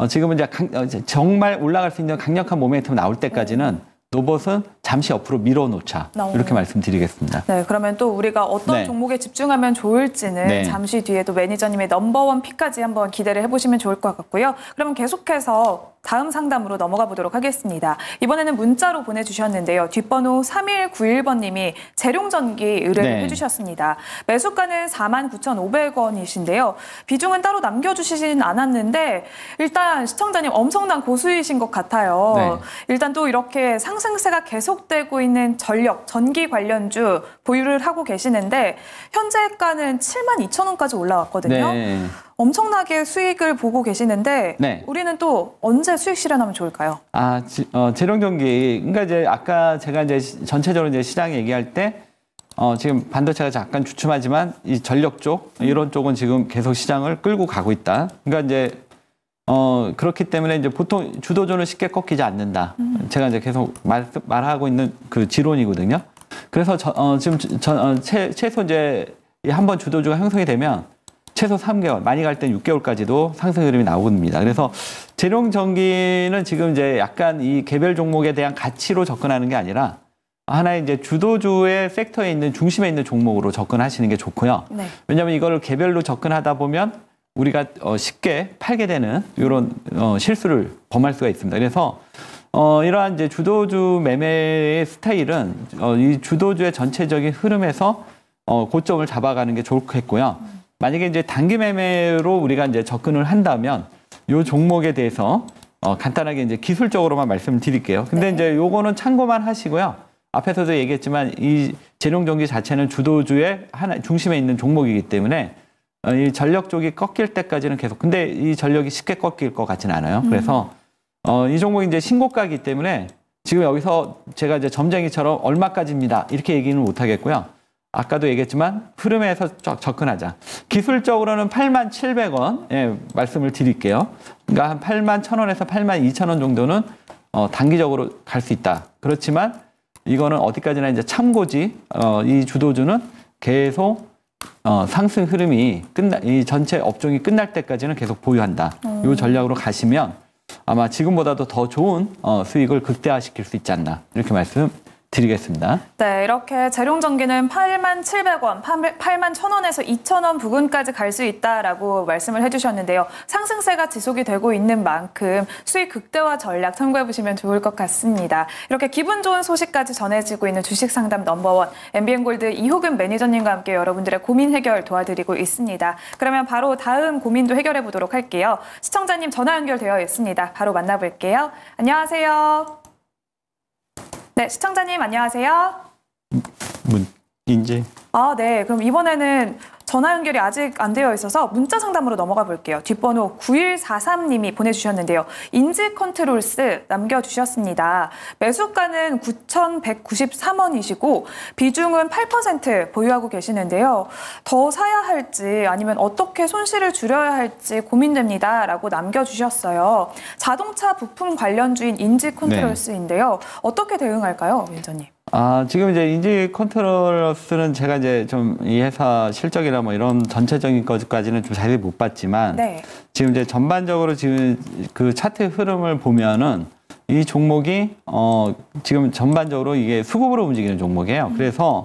C: 지금은 이제 정말 올라갈 수 있는 강력한 모멘텀 나올 때까지는 로봇은 잠시 옆으로 밀어놓자 이렇게 말씀드리겠습니다.
A: 네, 그러면 또 우리가 어떤 종목에 집중하면 좋을지는 잠시 뒤에 또 매니저님의 넘버원 픽까지 한번 기대를 해보시면 좋을 것 같고요. 그러면 계속해서 다음 상담으로 넘어가 보도록 하겠습니다. 이번에는 문자로 보내주셨는데요. 뒷번호 3191번님이 재룡전기 의뢰를 해주셨습니다. 매수가는 49,500원이신데요. 비중은 따로 남겨주시진 않았는데 일단 시청자님 엄청난 고수이신 것 같아요. 일단 또 이렇게 상승세가 계속되고 있는 전력, 전기 관련주 보유를 하고 계시는데 현재가는 72,000원까지 올라왔거든요. 엄청나게 수익을 보고 계시는데 우리는 또 언제 수익 실현하면 좋을까요?
C: 재룡전기, 그러니까 이제 아까 제가 이제 전체적으로 이제 시장 얘기할 때 지금 반도체가 잠깐 주춤하지만 이 전력 쪽 이런 쪽은 지금 계속 시장을 끌고 가고 있다. 그러니까 이제 그렇기 때문에 이제 보통 주도주는 쉽게 꺾이지 않는다. 제가 이제 계속 말하고 있는 그 지론이거든요. 그래서 지금 최소 이제 한번 주도주가 형성이 되면 최소 3개월, 많이 갈 땐 6개월까지도 상승 흐름이 나옵니다. 그래서 재룡전기는 지금 이제 약간 이 개별 종목에 대한 가치로 접근하는 게 아니라 하나의 이제 주도주의 섹터에 있는 중심에 있는 종목으로 접근하시는 게 좋고요. 왜냐하면 이거를 개별로 접근하다 보면 우리가 쉽게 팔게 되는 이런 실수를 범할 수가 있습니다. 그래서 이러한 이제 주도주 매매의 스타일은 이 주도주의 전체적인 흐름에서 고점을 잡아가는 게 좋겠고요. 만약에 이제 단기 매매로 우리가 이제 접근을 한다면 이 종목에 대해서 간단하게 이제 기술적으로만 말씀을 드릴게요. 근데 이제 요거는 참고만 하시고요. 앞에서도 얘기했지만 이 재룡전기 자체는 주도주의 중심에 있는 종목이기 때문에 이 전력 쪽이 꺾일 때까지는 계속. 근데 이 전력이 쉽게 꺾일 것 같지는 않아요. 그래서 이 종목이 이제 신고가이기 때문에 지금 여기서 제가 이제 점쟁이처럼 얼마까지입니다 이렇게 얘기는 못 하겠고요. 아까도 얘기했지만 흐름에서 접근하자. 기술적으로는 87,000원 말씀을 드릴게요. 그러니까 한 81,000원에서 82,000원 정도는 단기적으로 갈 수 있다. 그렇지만 이거는 어디까지나 이제 참고지. 이 주도주는 계속 상승 흐름이 이 전체 업종이 끝날 때까지는 계속 보유한다. 이 전략으로 가시면 아마 지금보다도 더 좋은 수익을 극대화시킬 수 있지 않나 이렇게 말씀드리겠습니다.
A: 네, 이렇게 재룡전기는 87,000원, 81,000원에서 2,000원 부근까지 갈 수 있다라고 말씀을 해주셨는데요. 상승세가 지속이 되고 있는 만큼 수익 극대화 전략 참고해보시면 좋을 것 같습니다. 이렇게 기분 좋은 소식까지 전해지고 있는 주식상담 넘버원 MBN골드 이호근 매니저님과 함께 여러분들의 고민 해결 도와드리고 있습니다. 그러면 바로 다음 고민도 해결해 보도록 할게요. 시청자님 전화 연결되어 있습니다. 바로 만나볼게요. 안녕하세요. 네, 시청자님 안녕하세요.
C: 문인지.
A: 네. 그럼 이번에는 전화 연결이 아직 안 되어 있어서 문자 상담으로 넘어가 볼게요. 뒷번호 9143님이 보내주셨는데요. 인지 컨트롤스 남겨주셨습니다. 매수가는 9,193원이시고 비중은 8% 보유하고 계시는데요. 더 사야 할지 아니면 어떻게 손실을 줄여야 할지 고민됩니다. 라고 남겨주셨어요. 자동차 부품 관련주인 인지 컨트롤스인데요. 어떻게 대응할까요, 위원장님?
C: 지금 이제 인지 컨트롤러스는 제가 이제 좀 이 회사 실적이나 뭐 이런 전체적인 것까지는 좀 자세히 못 봤지만 지금 이제 전반적으로 지금 그 차트 흐름을 보면은 이 종목이 지금 전반적으로 이게 수급으로 움직이는 종목이에요. 그래서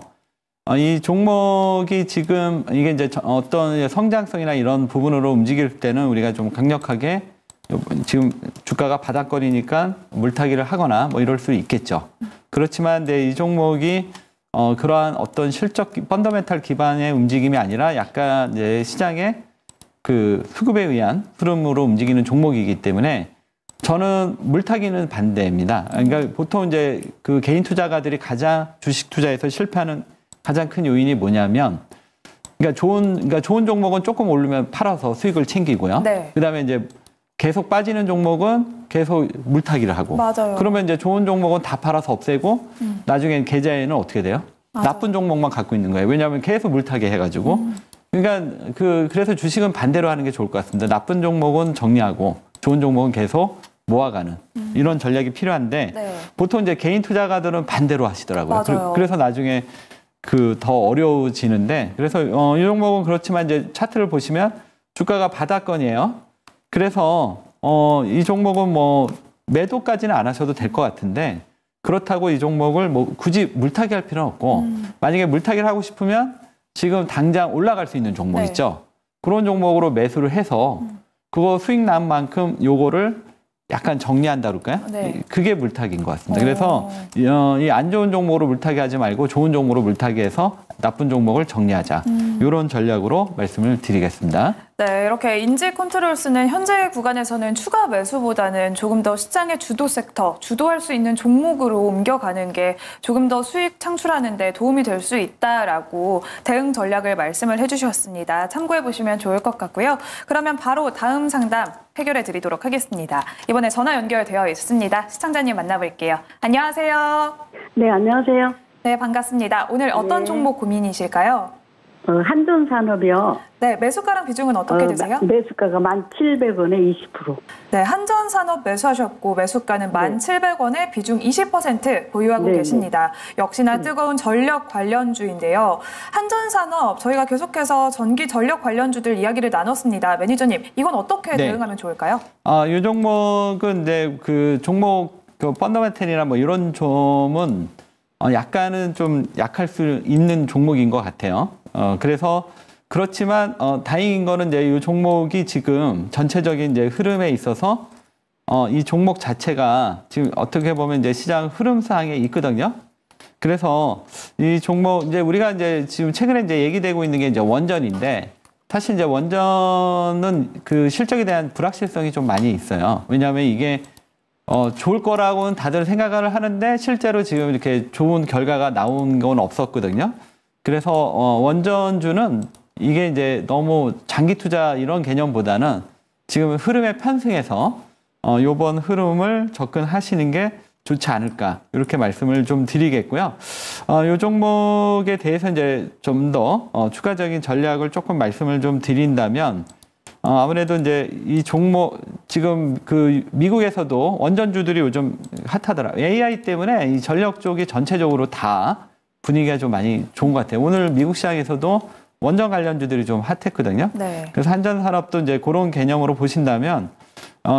C: 이 종목이 지금 이게 이제 어떤 성장성이나 이런 부분으로 움직일 때는 우리가 좀 강력하게 지금 주가가 바닥거리니까 물타기를 하거나 뭐 이럴 수 있겠죠. 그렇지만 이 종목이 그러한 어떤 실적 펀더멘탈 기반의 움직임이 아니라 약간 이제 시장의 그 수급에 의한 흐름으로 움직이는 종목이기 때문에 저는 물타기는 반대입니다. 그러니까 보통 이제 그 개인 투자가들이 가장 주식 투자에서 실패하는 가장 큰 요인이 뭐냐면 그러니까 좋은 종목은 조금 오르면 팔아서 수익을 챙기고요. 그다음에 이제 계속 빠지는 종목은 계속 물타기를 하고. 그러면 이제 좋은 종목은 다 팔아서 없애고 나중엔 계좌에는 어떻게 돼요? 나쁜 종목만 갖고 있는 거예요. 왜냐하면 계속 물타기 해가지고. 그러니까 그래서 주식은 반대로 하는 게 좋을 것 같습니다. 나쁜 종목은 정리하고 좋은 종목은 계속 모아가는 이런 전략이 필요한데 보통 이제 개인 투자가들은 반대로 하시더라고요. 그래서 나중에 더 어려워지는데 그래서 이 종목은 그렇지만 이제 차트를 보시면 주가가 바닥권이에요. 그래서 이 종목은 뭐 매도까지는 안 하셔도 될 것 같은데 그렇다고 이 종목을 뭐 굳이 물타기 할 필요는 없고 만약에 물타기를 하고 싶으면 지금 당장 올라갈 수 있는 종목 있죠. 그런 종목으로 매수를 해서 그거 수익 난 만큼 요거를 약간 정리한다 그럴까요?
A: 네.
C: 그게 물타기인 것 같습니다. 그래서 이 안 좋은 종목으로 물타기 하지 말고 좋은 종목으로 물타기해서 나쁜 종목을 정리하자. 이런 전략으로 말씀을 드리겠습니다.
A: 네, 이렇게 인지 컨트롤스는 현재 구간에서는 추가 매수보다는 조금 더 시장의 주도 섹터, 주도할 수 있는 종목으로 옮겨가는 게 조금 더 수익 창출하는 데 도움이 될 수 있다라고 대응 전략을 말씀을 해주셨습니다. 참고해 보시면 좋을 것 같고요. 그러면 바로 다음 상담 해결해 드리도록 하겠습니다. 이번에 전화 연결되어 있습니다. 시청자님 만나볼게요. 안녕하세요.
F: 네, 안녕하세요.
A: 네, 반갑습니다. 오늘 어떤
F: 네.
A: 종목 고민이실까요?
F: 한전산업이요.
A: 네, 매수가랑 비중은 어떻게 되세요?
F: 매수가가 1,700원에 20%.
A: 네, 한전산업 매수하셨고 매수가는 1,700원에 비중 20% 보유하고
F: 네,
A: 계십니다. 역시나 뜨거운 전력 관련주인데요. 한전산업 저희가 계속해서 전기 전력 관련주들 이야기를 나눴습니다. 매니저님, 이건 어떻게
C: 네.
A: 대응하면 좋을까요?
C: 이 종목은 이제 그 종목 그 펀더멘털이나 뭐 이런 점은 약간은 좀 약할 수 있는 종목인 것 같아요. 그래서 그렇지만 다행인 거는 이제 이 종목이 지금 전체적인 이제 흐름에 있어서 이 종목 자체가 지금 어떻게 보면 이제 시장 흐름상에 있거든요. 그래서 이 종목 이제 우리가 이제 지금 최근에 이제 얘기되고 있는 게 이제 원전인데 사실 이제 원전은 그 실적에 대한 불확실성이 좀 많이 있어요. 왜냐하면 이게 좋을 거라고는 다들 생각을 하는데 실제로 지금 이렇게 좋은 결과가 나온 건 없었거든요. 그래서 원전주는 이게 이제 너무 장기 투자 이런 개념보다는 지금 흐름에 편승해서 요번 흐름을 접근하시는 게 좋지 않을까 이렇게 말씀을 좀 드리겠고요. 요 종목에 대해서 이제 좀 더 추가적인 전략을 조금 말씀을 좀 드린다면 아무래도 이제 이 종목 지금 그 미국에서도 원전주들이 요즘 핫하더라고요. AI 때문에 이 전력 쪽이 전체적으로 다 분위기가 좀 많이 좋은 것 같아요. 오늘 미국 시장에서도 원전 관련주들이 좀 핫했거든요.
A: 네.
C: 그래서 한전산업도 이제 그런 개념으로 보신다면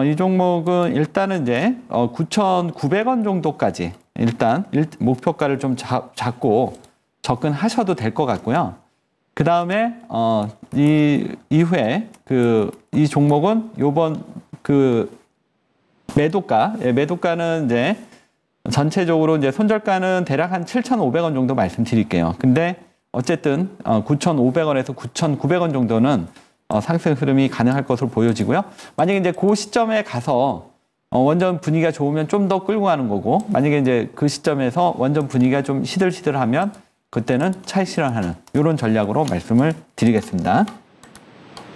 C: 이 종목은 일단은 이제 9,900원 정도까지 일단 목표가를 좀 잡고 접근하셔도 될 것 같고요. 그 다음에 이 이후에 이 종목은 요번 매도가는 이제 전체적으로 이제 손절가는 대략 한 7,500원 정도 말씀드릴게요. 근데 어쨌든 9,500원에서 9,900원 정도는 상승 흐름이 가능할 것으로 보여지고요. 만약에 이제 그 시점에 가서 원전 분위기가 좋으면 좀 더 끌고 가는 거고, 만약에 이제 그 시점에서 원전 분위기가 좀 시들시들하면 그때는 차익 실현하는 이런 전략으로 말씀을 드리겠습니다.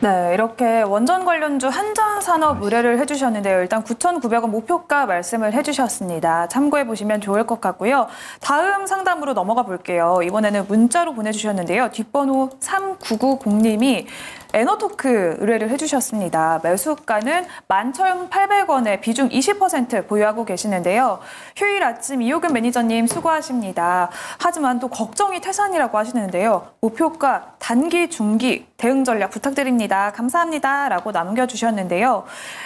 A: 네, 이렇게 원전 관련주 한전산업 의뢰를 해주셨는데요. 일단 9,900원 목표가 말씀을 해주셨습니다. 참고해 보시면 좋을 것 같고요. 다음 상담으로 넘어가 볼게요. 이번에는 문자로 보내주셨는데요. 뒷번호 3990님이 에너토크 의뢰를 해주셨습니다. 매수가는 11,800원에 비중 20% 보유하고 계시는데요. 휴일 아침 이호근 매니저님 수고하십니다. 하지만 또 걱정이 태산이라고 하시는데요. 목표가 단기, 중기 대응 전략 부탁드립니다. 감사합니다. 라고 남겨주셨는데요.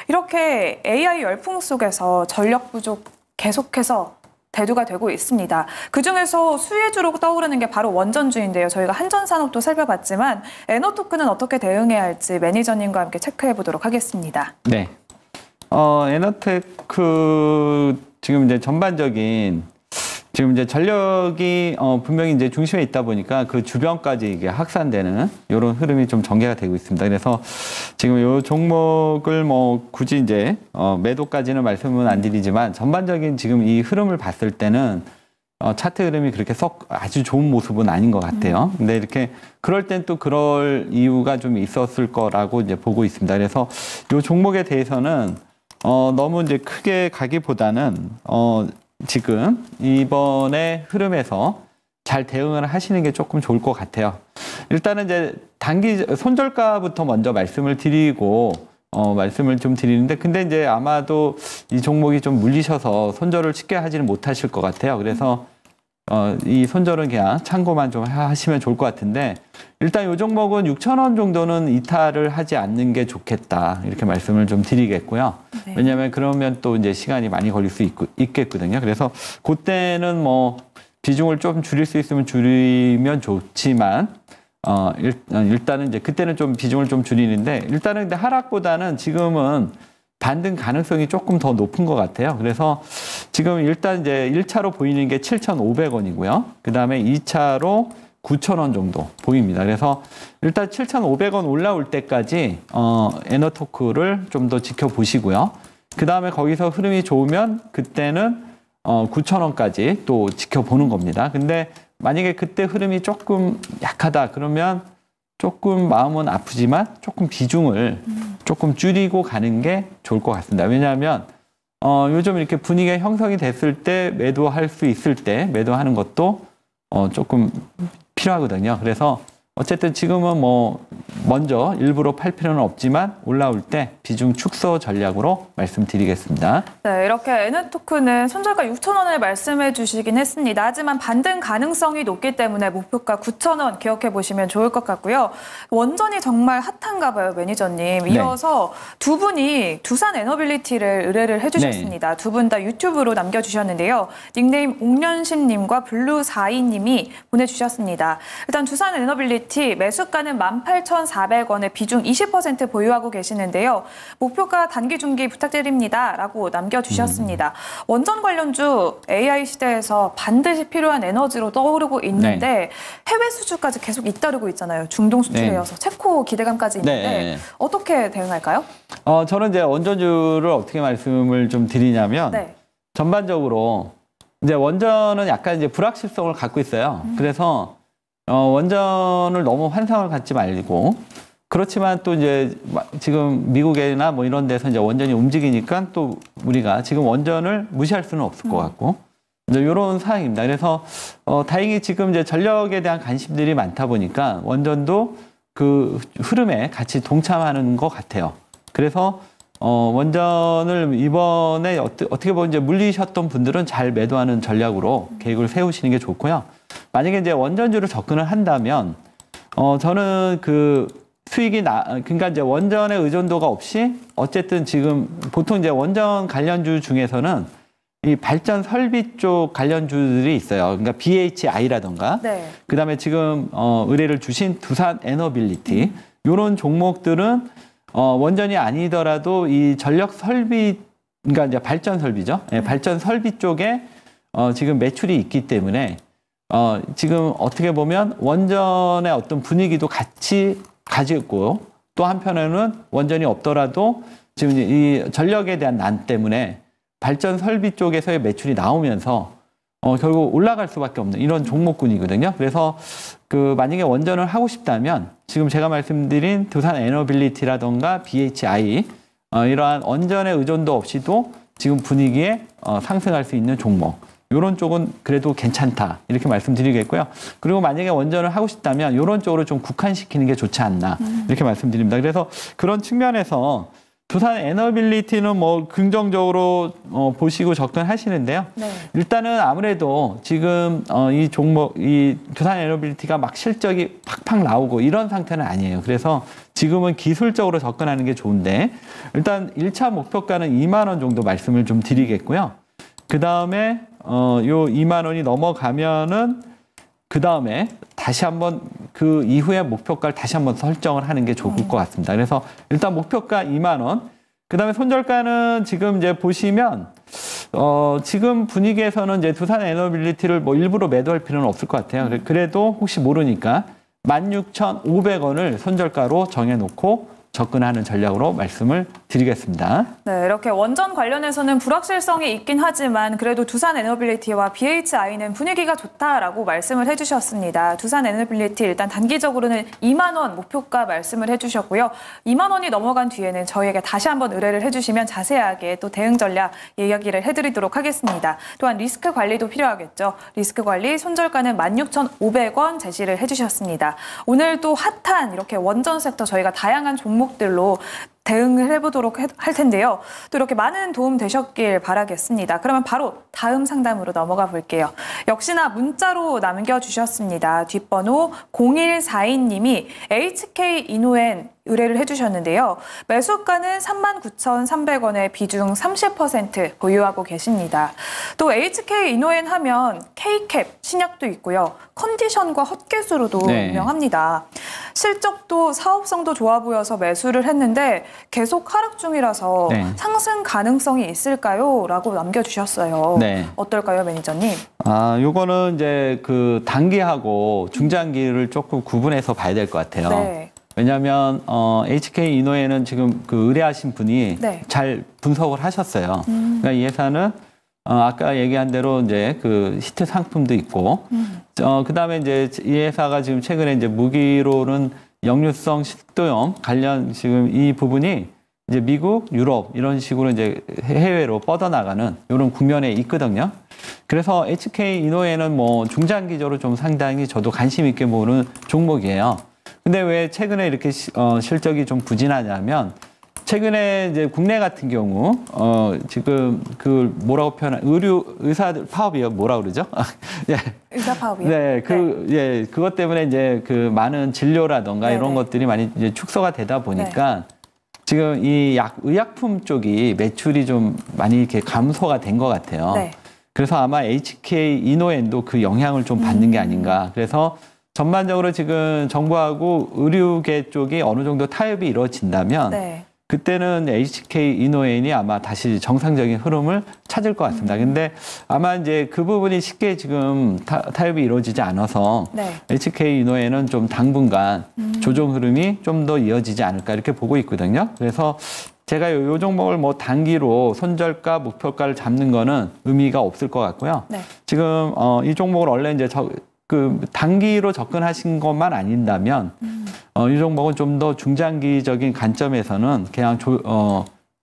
A: 이렇게 AI 열풍 속에서 전력 부족 계속해서 대두가 되고 있습니다. 그중에서 수혜주로 떠오르는 게 바로 원전주인데요. 저희가 한전산업도 살펴봤지만 에너토크는 어떻게 대응해야 할지 매니저님과 함께 체크해 보도록 하겠습니다.
C: 네, 에너테크 지금 이제 전반적인 지금 이제 전력이 분명히 이제 중심에 있다 보니까 그 주변까지 이게 확산되는 이런 흐름이 좀 전개가 되고 있습니다. 그래서 지금 이 종목을 뭐 굳이 이제 매도까지는 말씀은 안 드리지만 전반적인 지금 이 흐름을 봤을 때는 차트 흐름이 그렇게 썩 아주 좋은 모습은 아닌 것 같아요. 근데 이렇게 그럴 땐 또 그럴 이유가 좀 있었을 거라고 이제 보고 있습니다. 그래서 이 종목에 대해서는 너무 이제 크게 가기보다는 지금 이번에 흐름에서 잘 대응을 하시는 게 조금 좋을 것 같아요. 일단은 이제 단기 손절가부터 먼저 말씀을 드리고 말씀을 좀 드리는데, 근데 이제 아마도 이 종목이 좀 물리셔서 손절을 쉽게 하지는 못하실 것 같아요. 그래서 이 손절은 그냥 참고만 좀 하시면 좋을 것 같은데, 일단 이 종목은 6,000원 정도는 이탈을 하지 않는 게 좋겠다 이렇게 말씀을 좀 드리겠고요. 네. 왜냐하면 그러면 또 이제 시간이 많이 걸릴 수 있겠거든요. 그래서 그때는 뭐 비중을 좀 줄일 수 있으면 줄이면 좋지만 일단은 이제 그때는 좀 비중을 좀 줄이는데, 일단은 근데 하락보다는 지금은 반등 가능성이 조금 더 높은 것 같아요. 그래서 지금 일단 이제 1차로 보이는 게 7,500원이고요. 그 다음에 2차로 9,000원 정도 보입니다. 그래서 일단 7,500원 올라올 때까지 에너토크를 좀 더 지켜보시고요. 그 다음에 거기서 흐름이 좋으면 그때는 9,000원까지 또 지켜보는 겁니다. 근데 만약에 그때 흐름이 조금 약하다 그러면 조금 마음은 아프지만 조금 비중을 조금 줄이고 가는 게 좋을 것 같습니다. 왜냐하면 요즘 이렇게 분위기가 형성이 됐을 때 매도할 수 있을 때 매도하는 것도 조금 필요하거든요. 그래서 어쨌든 지금은 뭐 먼저 일부러 팔 필요는 없지만 올라올 때 비중 축소 전략으로 말씀드리겠습니다.
A: 네, 이렇게 에너토크는 손절가 6,000원을 말씀해 주시긴 했습니다. 하지만 반등 가능성이 높기 때문에 목표가 9,000원 기억해 보시면 좋을 것 같고요. 원전이 정말 핫한가 봐요, 매니저님. 이어서 두 분이 두산 에너빌리티를 의뢰를 해주셨습니다. 두 분 다 유튜브로 남겨주셨는데요. 닉네임 옥련심님과 블루42님이 보내주셨습니다. 일단 두산 에너빌리티 매수가는 18,400원에 비중 20% 보유하고 계시는데요. 목표가 단기 중기 부탁드립니다. 라고 남겨주셨습니다. 원전 관련주 AI 시대에서 반드시 필요한 에너지로 떠오르고 있는데 해외 수주까지 계속 잇따르고 있잖아요. 중동 수출에 이어서 체코 기대감까지 있는데 어떻게 대응할까요?
C: 저는 이제 원전주를 어떻게 말씀을 좀 드리냐면 전반적으로 이제 원전은 약간 이제 불확실성을 갖고 있어요. 그래서 원전을 너무 환상을 갖지 말고 그렇지만 또 이제 지금 미국이나 뭐 이런 데서 이제 원전이 움직이니까 또 우리가 지금 원전을 무시할 수는 없을 것 같고 이제 이런 상황입니다. 그래서 다행히 지금 이제 전력에 대한 관심들이 많다 보니까 원전도 그 흐름에 같이 동참하는 것 같아요. 그래서 원전을 이번에 어떻게 보면 이제 물리셨던 분들은 잘 매도하는 전략으로 계획을 세우시는 게 좋고요. 만약에 이제 원전주로 접근을 한다면, 저는 그 수익이 그러니까 이제 원전의 의존도가 없이 어쨌든 지금 보통 이제 원전 관련주 중에서는 이 발전 설비 쪽 관련주들이 있어요. 그러니까 BHI라던가, 그 다음에 지금 의뢰를 주신 두산 에너빌리티, 이런 종목들은 원전이 아니더라도 이 전력 설비, 그러니까 이제 발전 설비죠. 발전 설비 쪽에 지금 매출이 있기 때문에 지금 어떻게 보면 원전의 어떤 분위기도 같이 가지고 또 한편에는 원전이 없더라도 지금 이 전력에 대한 난 때문에 발전 설비 쪽에서의 매출이 나오면서 결국 올라갈 수밖에 없는 이런 종목군이거든요. 그래서 그 만약에 원전을 하고 싶다면 지금 제가 말씀드린 두산 에너빌리티라던가 BHI 이러한 원전의 의존도 없이도 지금 분위기에 상승할 수 있는 종목. 이런 쪽은 그래도 괜찮다 이렇게 말씀드리겠고요. 그리고 만약에 원전을 하고 싶다면 이런 쪽으로 좀 국한시키는 게 좋지 않나 이렇게 말씀드립니다. 그래서 그런 측면에서 두산 에너빌리티는 뭐 긍정적으로 보시고 접근하시는데요. 일단은 아무래도 지금 이 종목, 이 두산 에너빌리티가 막 실적이 팍팍 나오고 이런 상태는 아니에요. 그래서 지금은 기술적으로 접근하는 게 좋은데 일단 1차 목표가는 2만 원 정도 말씀을 좀 드리겠고요. 그 다음에 요 2만 원이 넘어가면은 그 다음에 다시 한번 그 이후에 목표가를 다시 한번 설정을 하는 게 좋을 것 같습니다. 그래서 일단 목표가 2만 원. 그 다음에 손절가는 지금 이제 보시면 지금 분위기에서는 이제 두산 에너빌리티를 뭐 일부러 매도할 필요는 없을 것 같아요. 그래도 혹시 모르니까 16,500원을 손절가로 정해놓고 접근하는 전략으로 말씀을 드리겠습니다.
A: 네, 이렇게 원전 관련해서는 불확실성이 있긴 하지만 그래도 두산 에너빌리티와 BHI는 분위기가 좋다라고 말씀을 해주셨습니다. 두산 에너빌리티 일단 단기적으로는 2만 원 목표가 말씀을 해주셨고요. 2만 원이 넘어간 뒤에는 저희에게 다시 한번 의뢰를 해주시면 자세하게 또 대응 전략 이야기를 해드리도록 하겠습니다. 또한 리스크 관리도 필요하겠죠. 리스크 관리 손절가는 16,500원 제시를 해주셨습니다. 오늘 또 핫한 이렇게 원전 섹터 저희가 다양한 종목들로 대응을 해보도록 할 텐데요. 또 이렇게 많은 도움 되셨길 바라겠습니다. 그러면 바로 다음 상담으로 넘어가 볼게요. 역시나 문자로 남겨주셨습니다. 뒷번호 0142님이 HK 이노엔 의뢰를 해주셨는데요. 매수가는 39,300원에 비중 30% 보유하고 계십니다. 또 HK 이노엔 하면 K캡 신약도 있고요. 컨디션과 헛개수로도
C: 네.
A: 유명합니다. 실적도 사업성도 좋아 보여서 매수를 했는데 계속 하락 중이라서
C: 네.
A: 상승 가능성이 있을까요? 라고 남겨주셨어요.
C: 네.
A: 어떨까요, 매니저님?
C: 요거는 이제 그 단기하고 중장기를 조금 구분해서 봐야 될 것 같아요.
A: 네.
C: 왜냐하면 HK 이노에는 지금 그 의뢰하신 분이
A: 네.
C: 잘 분석을 하셨어요. 그러니까 이 회사는 아까 얘기한 대로 이제 그 히트 상품도 있고, 그다음에 이제 이 회사가 지금 최근에 이제 무기로는 역류성 식도염 관련 지금 이 부분이 이제 미국, 유럽 이런 식으로 이제 해외로 뻗어나가는 이런 국면에 있거든요. 그래서 HK 이노에는 뭐 중장기적으로 좀 상당히 저도 관심 있게 보는 종목이에요. 근데 왜 최근에 이렇게 실적이 좀 부진하냐면 최근에 이제 국내 같은 경우 지금 그 뭐라고 표현한 의사들 파업이요, 뭐라 그러죠? 예.
A: 의사 파업이요?
C: 네, 예, 그것 때문에 이제 그 많은 진료라던가
A: 네네.
C: 이런 것들이 많이 이제 축소가 되다 보니까 지금 이 의약품 쪽이 매출이 좀 많이 이렇게 감소가 된 것 같아요.
A: 네.
C: 그래서 아마 HK 이노엔도 그 영향을 좀 받는 게 아닌가. 그래서 전반적으로 지금 정부하고 의료계 쪽이 어느 정도 타협이 이루어진다면
A: 네.
C: 그때는 HK 이노엔이 아마 다시 정상적인 흐름을 찾을 것 같습니다. 근데 아마 이제 그 부분이 쉽게 지금 타협이 이루어지지 않아서
A: 네.
C: HK 이노엔은 좀 당분간 조정 흐름이 좀 더 이어지지 않을까 이렇게 보고 있거든요. 그래서 제가 요 종목을 뭐 단기로 손절가, 목표가를 잡는 거는 의미가 없을 것 같고요.
A: 네.
C: 지금 이 종목을 원래 이제 그 단기로 접근하신 것만 아닌다면 이 종목은 좀 더 중장기적인 관점에서는 그냥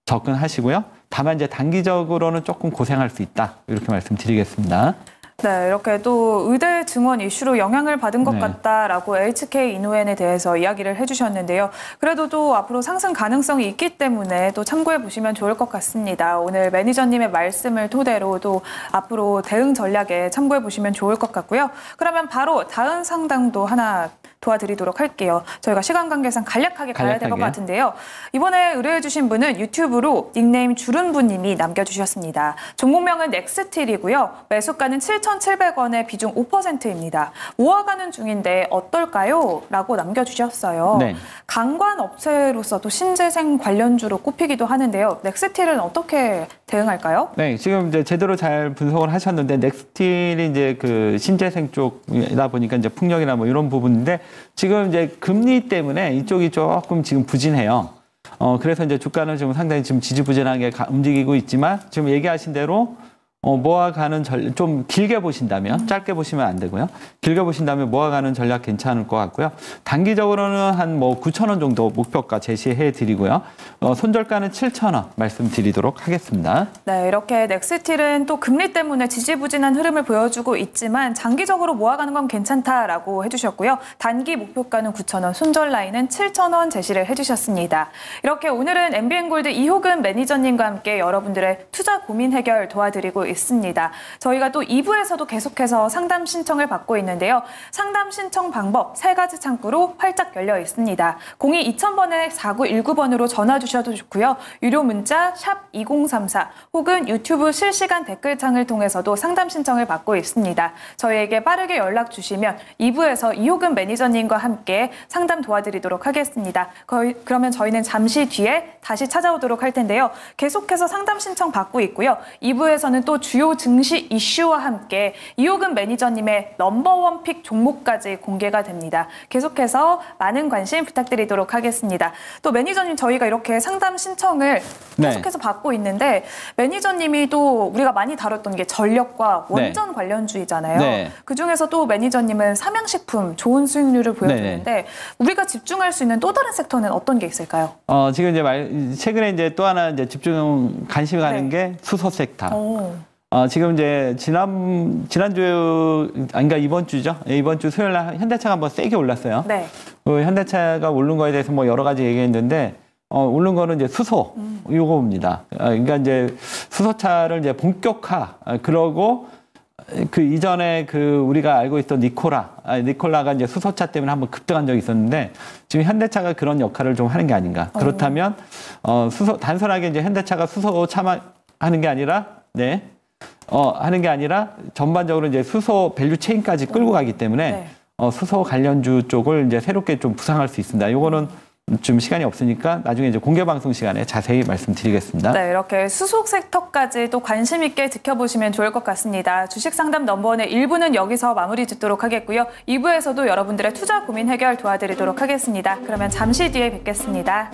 C: 접근하시고요. 다만 이제 단기적으로는 조금 고생할 수 있다 이렇게 말씀드리겠습니다.
A: 네, 이렇게 또 의대 증원 이슈로 영향을 받은 것
C: 네.
A: 같다라고 HK 이노엔에 대해서 이야기를 해주셨는데요. 그래도 또 앞으로 상승 가능성이 있기 때문에 또 참고해 보시면 좋을 것 같습니다. 오늘 매니저님의 말씀을 토대로 또 앞으로 대응 전략에 참고해 보시면 좋을 것 같고요. 그러면 바로 다음 상담도 하나 도와드리도록 할게요. 저희가 시간 관계상 간략하게 가야 될 것
C: 간략하게.
A: 같은데요. 이번에 의뢰해 주신 분은 유튜브로 닉네임 주른부님이 남겨주셨습니다. 종목명은 넥스틸이고요. 매수가는 7,700원에 비중 5%입니다. 모아가는 중인데 어떨까요? 라고 남겨주셨어요.
C: 네.
A: 강관 업체로서도 신재생 관련주로 꼽히기도 하는데요. 넥스틸은 어떻게 대응할까요?
C: 네, 지금 이제 제대로 잘 분석을 하셨는데 넥스틸이 이제 그 신재생 쪽이다 보니까 이제 풍력이나 뭐 이런 부분인데 지금 이제 금리 때문에 이쪽이 조금 지금 부진해요. 그래서 이제 주가는 지금 상당히 지금 지지부진하게 움직이고 있지만 지금 얘기하신 대로 모아가는 좀 길게 보신다면 짧게 보시면 안 되고요. 길게 보신다면 모아가는 전략 괜찮을 것 같고요. 단기적으로는 한 뭐 9,000원 정도 목표가 제시해 드리고요. 손절가는 7,000원 말씀드리도록 하겠습니다.
A: 네, 이렇게 넥스틸은 또 금리 때문에 지지부진한 흐름을 보여주고 있지만 장기적으로 모아가는 건 괜찮다라고 해주셨고요. 단기 목표가는 9,000원, 손절 라인은 7,000원 제시를 해주셨습니다. 이렇게 오늘은 MBN골드 이호근 매니저님과 함께 여러분들의 투자 고민 해결 도와드리고 있습니다. 저희가 또 2부에서도 계속해서 상담 신청을 받고 있는데요. 상담 신청 방법 3가지 창구로 활짝 열려 있습니다. 02-2000번에 4919번으로 전화 주셔도 좋고요. 유료 문자 샵 2034 혹은 유튜브 실시간 댓글창을 통해서도 상담 신청을 받고 있습니다. 저희에게 빠르게 연락 주시면 2부에서 이호근 매니저님과 함께 상담 도와드리도록 하겠습니다. 그러면 저희는 잠시 뒤에 다시 찾아오도록 할 텐데요. 계속해서 상담 신청 받고 있고요. 2부에서는 또 주요 증시 이슈와 함께 이호근 매니저님의 넘버원 픽 종목까지 공개가 됩니다. 계속해서 많은 관심 부탁드리도록 하겠습니다. 또 매니저님 저희가 이렇게 상담 신청을 계속해서 받고 있는데 매니저님이 또 우리가 많이 다뤘던 게 전력과 원전 관련주의잖아요.
C: 네.
A: 그중에서 또 매니저님은 삼양식품 좋은 수익률을 보여주는데 우리가 집중할 수 있는 또 다른 섹터는 어떤 게 있을까요?
C: 지금 이제 최근에 이제 또 하나 이제 집중 관심이 가는 게 수소 섹터. 지금 이제 지난주, 그러니까 이번 주죠. 이번 주 수요일 날 현대차가 한번 세게 올랐어요.
A: 네.
C: 현대차가 오른 거에 대해서 뭐 여러 가지 얘기했는데, 오른 거는 이제 수소, 요겁니다. 그러니까 이제 수소차를 이제 본격화, 그러고 그 이전에 그 우리가 알고 있던 니콜라가 이제 수소차 때문에 한번 급등한 적이 있었는데 지금 현대차가 그런 역할을 좀 하는 게 아닌가. 그렇다면 단순하게 이제 현대차가 수소차만 하는 게 아니라 하는 게 아니라 전반적으로 이제 수소 밸류 체인까지 끌고 가기 때문에 수소 관련주 쪽을 이제 새롭게 좀 부상할 수 있습니다. 요거는 좀 시간이 없으니까 나중에 이제 공개 방송 시간에 자세히 말씀드리겠습니다.
A: 네, 이렇게 수속 섹터까지 또 관심 있게 지켜보시면 좋을 것 같습니다. 주식 상담 넘버원의 1부는 여기서 마무리 짓도록 하겠고요. 2부에서도 여러분들의 투자 고민 해결 도와드리도록 하겠습니다. 그러면 잠시 뒤에 뵙겠습니다.